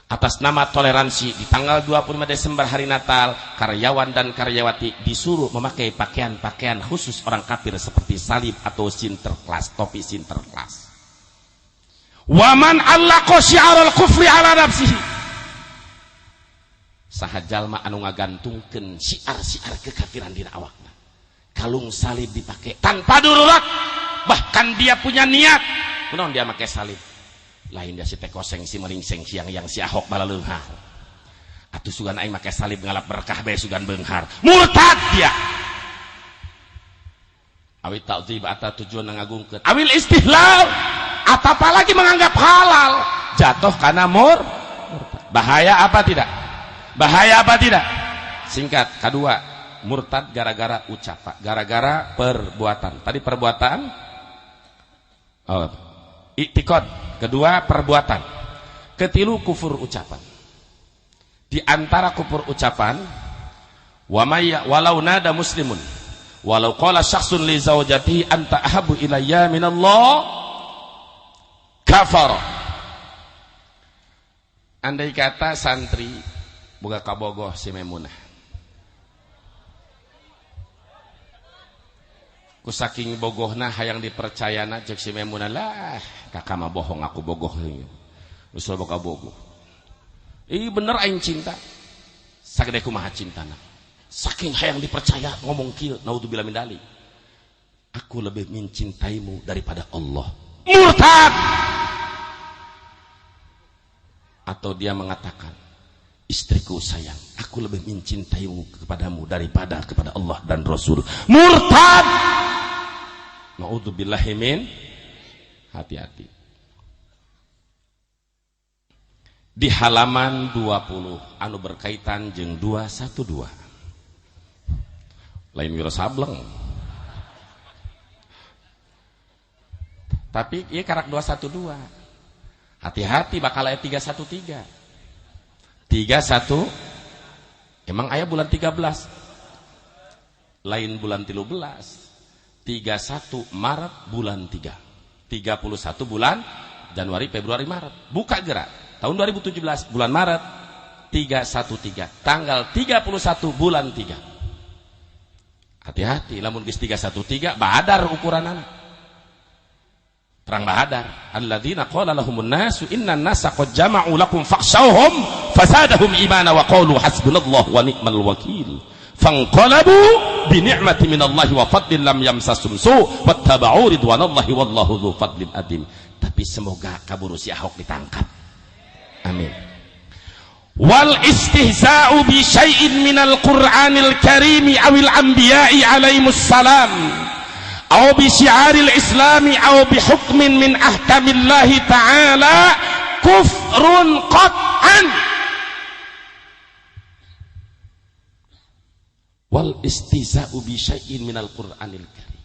Atas nama toleransi di tanggal 25 Desember hari Natal, karyawan dan karyawati disuruh memakai pakaian-pakaian khusus orang kafir seperti salib atau sinterklas, topi sinterklas. Waman allaqa syi'arul kufri ala nafsihi. Saha jalma anu ngagantungkeun syiar-syiar kekafiran dina awakna. Kalung salib dipakai tanpa darurat, bahkan dia punya niat. Kunaon dia make salib? Lain dia si tekoseng, si meringseng, si yang si ahok bala leunghar. Atuh sugan aing make salib ngalap berkah bae sugan beunghar. Murtad dia. Awit ta'dzib ata tujuan ngagungkeun. Awil istihlal, apalagi menganggap halal, jatuh karena murtad. Bahaya apa tidak? Bahaya apa tidak? Singkat, kedua, murtad gara-gara ucapan, gara-gara perbuatan. Tadi perbuatan, i'tiqad. Kedua perbuatan, ketilu kufur ucapan. Di antara kufur ucapan, walau nada muslimun, walau qala syakhsun li zawjatihi anta ahabbu ilayya minallah, kafara. Andai kata santri boga kabogoh si Memunah, ku saking bogohna hayang dipercayana cek si Memunah, lah kakak mah bohong, aku bogoh usul boga bogoh. Bener aing cinta sagede kumaha cintana, saking hayang dipercaya ngomong kieu, naudzubillah min dzalik. Aku lebih mencintaimu daripada Allah. Murtad. Atau dia mengatakan, istriku sayang, aku lebih mencintaimu kepadamu daripada kepada Allah dan Rasul. Murtad. Naudzubillahi min, hati-hati. Di halaman 20 anu berkaitan jeung 212. Lain wiro sableng. Tapi ieu karak 212. Hati-hati bakal aya 313. 31 emang aya bulan 13. Lain bulan 13. 31 Maret bulan 3. 31 bulan Januari, Februari, Maret. Buka gerak. Tahun 2017 bulan Maret 313. Tanggal 31 bulan 3. Hati-hati lamun geus 313 badar ukuranana. Perang Badar. Alladzina qala lahumun nasu innan nasa qad jama'u lakum fakhshawhum fasadahum imana wa qalu hasbunallahu wa ni'mal wakil. Fanqalabu bi ni'mati minallahi wa fadlin lam yamsasum su' wattaba'u ridwanallahi wallahu dzu fadlin adim. Tapi semoga kaburu si Ahok ditangkap. Amin. Wal istihza'u bi syai'in minal Qur'anil Karim awil anbiya'i alaihimus salam aw bi syiaril islami aw bi hukmin min ahkamillahi ta'ala kufrun qat'an. Wal istihza'u bi syai'in minal Qur'anil Karim,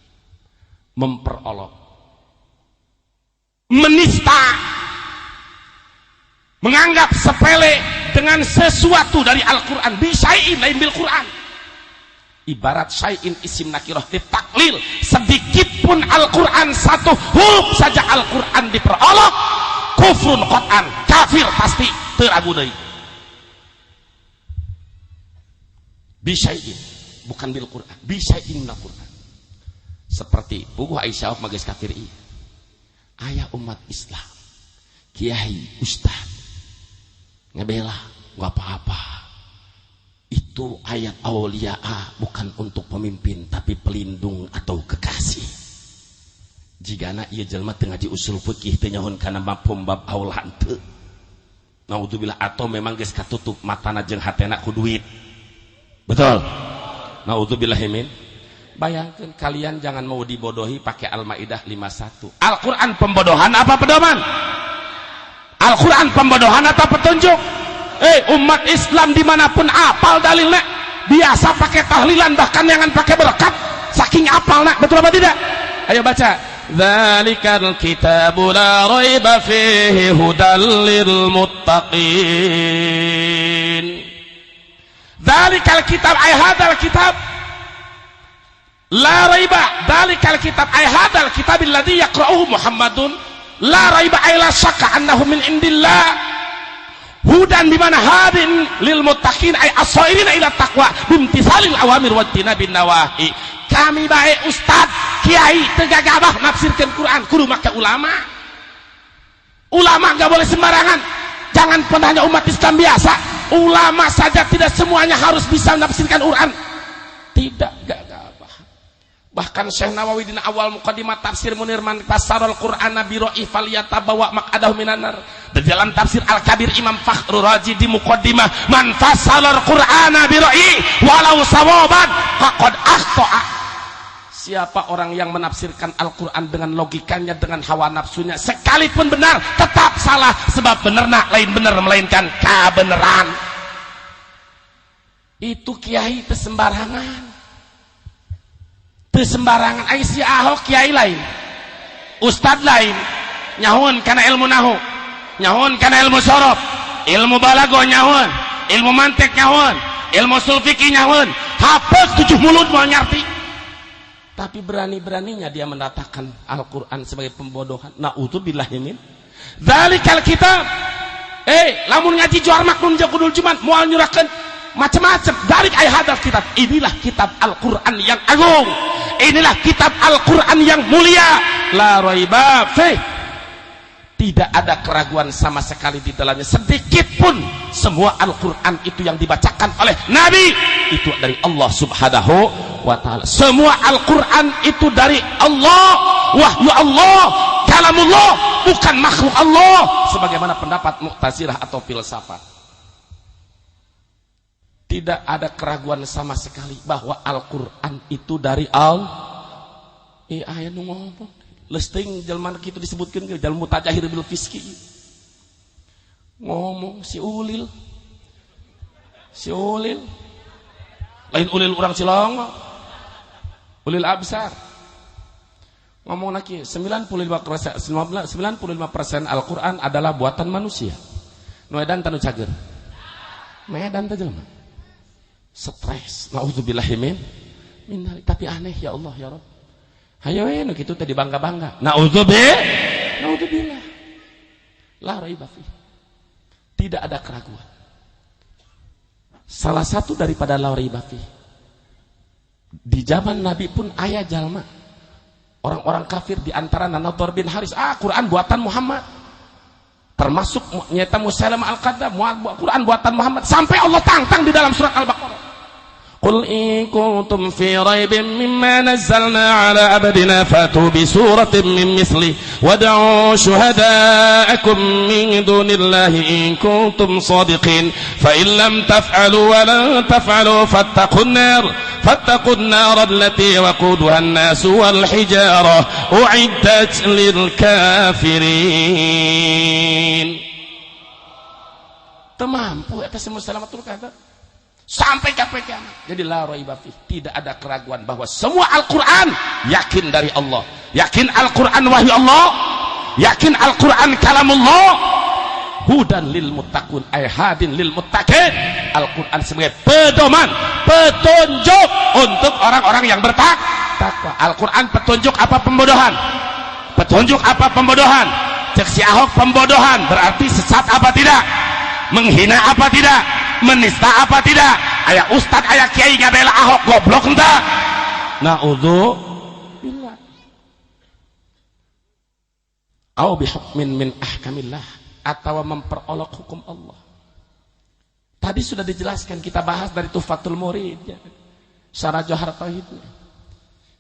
memperolok, menista, menganggap sepele dengan sesuatu dari Al-Quran. Bi syai'in lain bil Quran. Ibarat syai'in isim nakirah ditaklil, sedikit pun Al-Quran satu huruf saja Al-Quran diperolok, kufrun qat'an, kafir pasti, teu ragu deui. Bi syai'in, bukan bil Quran, bi syai'in minal Quran. Seperti puguh Aisyah mah geus kafir ieu. Aya umat Islam, kiai, ustaz ngebela, gak apa-apa. Itu ayat auliaa bukan untuk pemimpin tapi pelindung atau kekasih. Jigana ieu jelema teu ngaji usul fikih teu nyahoon kana mafhum bab aula henteu. Naudzubillah, atau memang geus katutup matana jeung hatena ku duit. Betul. Naudzubillahi min. Bayangkeun kalian jangan mau dibodohi pakai Al-Maidah 51. Al-Qur'an pembodohan apa pedoman? Al-Quran pembodohan atau petunjuk? Umat Islam dimanapun apal dalilnya, biasa pakai tahlilan, bahkan jangan pakai berkat, saking apalnya. Betul apa tidak? Ayo baca. Dzalikal kitabu la raiba fihi hudal lil muttaqin. Dzalikal kitab ay hadal kitab la raiba. Dzalikal kitab ay hadal kitab alladzi yaqra'uhu Muhammadun la raiba ay la syakka annahu min indillah. Hudan bimana hadin lil muttaqin ay as-sairina ila taqwa bimtisalil awamir wa tinabin nawahi. Kami bae ustad kiai teu gagabah nafsirkeun Quran, kudu make ulama. Ulama enggak boleh sembarangan. Jangan pernah hanya umat Islam biasa. Ulama saja tidak semuanya harus bisa nafsirkan Quran. Tidak gagabah. Bahkan Syekh Nawawi dina awal muqaddimah tafsir Munir man fasarul Qur'ana bi ra'ifal yatabawa maq'adahu minan nar. Di dalam tafsir Al-Kabir Imam Fakhrul Razi di muqaddimah man fasarul Qur'ana bi ra'i walau sawaban faqad akhta'a. Siapa orang yang menafsirkan Al-Qur'an dengan logikanya, dengan hawa nafsunya, sekalipun benar tetap salah, sebab benerna lain bener melainkan kabeneran. Itu kiai teu sembarangan. Sembarangan. Ai si Ahok kiai lain, ustad lain, nyahun karena ilmu nahu, nyahun karena ilmu sorof, ilmu balago nyahun, ilmu mantek nyahun, ilmu sulfiki nyahun, hafaz 7 mulut mau nyarti. Tapi berani-beraninya dia mendatangkan Al-Quran sebagai pembodohan. Na'udzubillahi min dzalikal kitab. Lamun ngaji Johar Maknun Jakudul Jumat moal nyurahkeun macam-macam dari ayat hadal kitab. Inilah kitab Al-Quran yang agung, inilah kitab Al-Quran yang mulia. La raiba fi, tidak ada keraguan sama sekali di dalamnya sedikit pun. Semua Al-Quran itu yang dibacakan oleh Nabi itu dari Allah subhanahu wa ta'ala. Semua Al-Quran itu dari Allah, wahyu Allah, kalamullah, bukan makhluk Allah sebagaimana pendapat Mu'tazilah atau filsafat. Tidak ada keraguan sama sekali bahwa Al-Quran itu dari Allah. Aya nu ngomong lesting jelema kitu disebutkeun ge jalmu tajahir bil fiski ngomong si ulil lain ulil urang Cilong ulil absar ngomong lagi 95% Al-Quran adalah buatan manusia nu edan tanu cager medan teh jelema stres naudzubillahi min tapi aneh ya Allah ya Rabb hayo nu kitu teh dibangga-bangga naudzubillah la raiba fi tidak ada keraguan salah satu daripada la raiba fi di zaman Nabi pun aya jalma orang-orang kafir di antara Nadhr bin Haris Quran buatan Muhammad termasuk nyata Musailamah al-Kadzdzab Quran buatan Muhammad sampai Allah tantang di dalam surat Al-Baqarah Qul in kuntum fi raibin mimma nazzalna ala abdina fatu bi suratin min misli wad'u syuhada'akum min dunillahi in kuntum shadiqin fa in lam taf'alu wa lan taf'alu fattaqun nar allati waquduha an-nas wal hijarah u'iddat lil kafirin. Temampu eta Musailamahul Kadzdzab sampai sampai kiamat. Jadi la raiba fi, tidak ada keraguan bahwa semua Al-Qur'an yakin dari Allah, yakin Al-Qur'an wahyu Allah, yakin Al-Qur'an kalamullah, hudan lil muttaqun ay hadin lil muttaqin. Al-Qur'an sebagai pedoman, petunjuk untuk orang-orang yang bertakwa. Al-Qur'an petunjuk apa pembodohan? Petunjuk apa pembodohan? Cek si Ahok pembodohan, berarti sesat apa tidak? Menghina apa tidak? Menista apa tidak? Aya ustad, aya kiai ngabela Ahok goblok entah. Naudzubillah. Au bihukmin min ahkamillah, atau memperolok hukum Allah. Tadi sudah dijelaskan, kita bahas dari Tuhfatul Murid ya. Syarah Johar Tauhidnya.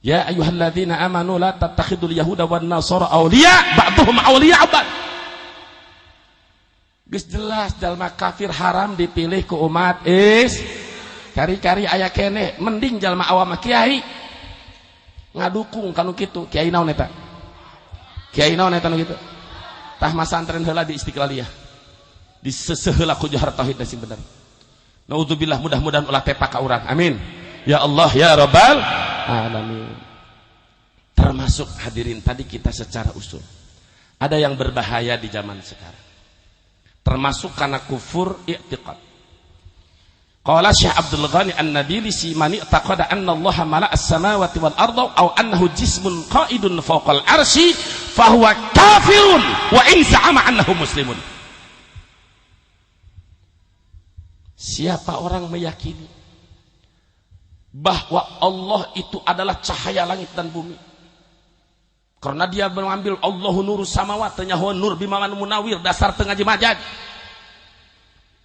Ya ayyuhalladzina amanu la tattakhidul yahuda wan nasara awliya ba'dhum awliya ba'd. Geus jelas jalma kafir haram dipilih ku umat kari-kari aya keneh mending jalma awam kiai ngadukung kanu kitu. Kiai naon eta? Kiai naon eta nu kitu? Tah masantren heula di Istiqlaliyah. Di seseheula ku Johar Tauhid sing bener. Naudzubillah, mudah-mudahan ulah tepak ka urang. Amin. Ya Allah ya Rabbal alamin. Termasuk hadirin tadi kita secara usul. Ada yang berbahaya di zaman sekarang. Termasuk karena kufur i'tiqad. Qala Syekh Abdul Ghani An-Nabilisi man i'taqada anna Allah mala'a as-samawati wal arda aw annahu jismun qa'idun fawqal arsy fa huwa kafirun wa in za'ama annahu muslimun. Siapa orang meyakini bahwa Allah itu adalah cahaya langit dan bumi, karena dia mengambil Allahu nurus samawat nyaho nur bimaman munawir dasar tengah majaj,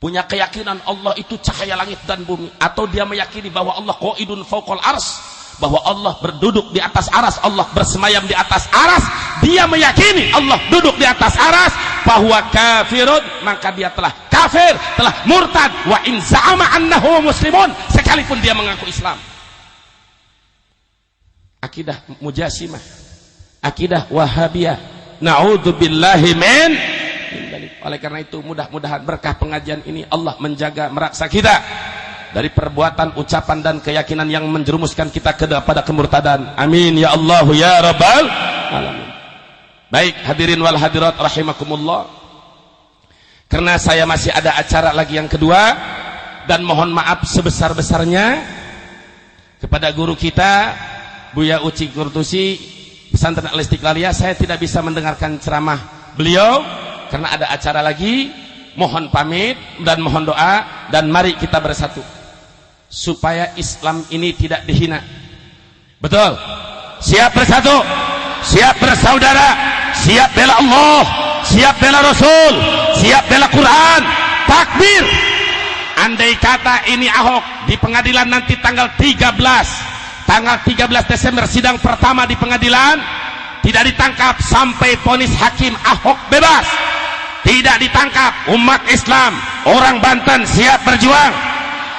punya keyakinan Allah itu cahaya langit dan bumi, atau dia meyakini bahwa Allah qaidun fawqal ars, bahwa Allah berduduk di atas aras, Allah bersemayam di atas aras, dia meyakini Allah duduk di atas aras, bahwa kafirun, maka dia telah kafir, telah murtad, wa in za'ama annahu muslimun, sekalipun dia mengaku Islam. Akidah Mujassimah, akidah Wahabiyah, na'udzubillahi min. Oleh karena itu mudah-mudahan berkah pengajian ini Allah menjaga meraksa kita dari perbuatan, ucapan dan keyakinan yang menjerumuskan kita kepada kemurtadan. Amin ya Allah ya Rabbal alamin. Baik hadirin wal hadirat rahimakumullah, karena saya masih ada acara lagi yang kedua, dan mohon maaf sebesar-besarnya kepada guru kita Buya Uci Kurtusi Pesantren Al-Istiqlaliyah. Saya tidak bisa mendengarkan ceramah beliau karena ada acara lagi. Mohon pamit dan mohon doa, dan mari kita bersatu supaya Islam ini tidak dihina. Betul? Siap bersatu, siap bersaudara, siap bela Allah, siap bela Rasul, siap bela Quran. Takbir. Andai kata ini Ahok di pengadilan nanti tanggal 13 Desember sidang pertama di pengadilan, tidak ditangkap sampai vonis hakim Ahok bebas, tidak ditangkap, umat Islam, orang Banten siap berjuang,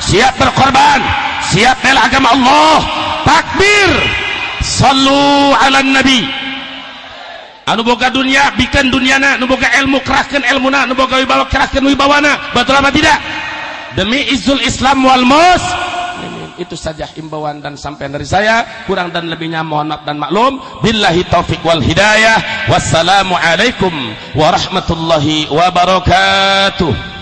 siap berkorban, siap bela agama Allah. Takbir. sallu ala nabi. Anu boga dunia bikin duniana, anu boga ilmu kerahkan ilmuna, anu boga wibawa kerahkan wibawana. Betul apa tidak? Demi izul Islam wal muslimin. Itu saja himbauan dan sampaian dari saya. Kurang dan lebihnya mohon maaf dan maklum. Billahi taufik wal hidayah. Wassalamualaikum warahmatullahi wabarakatuh.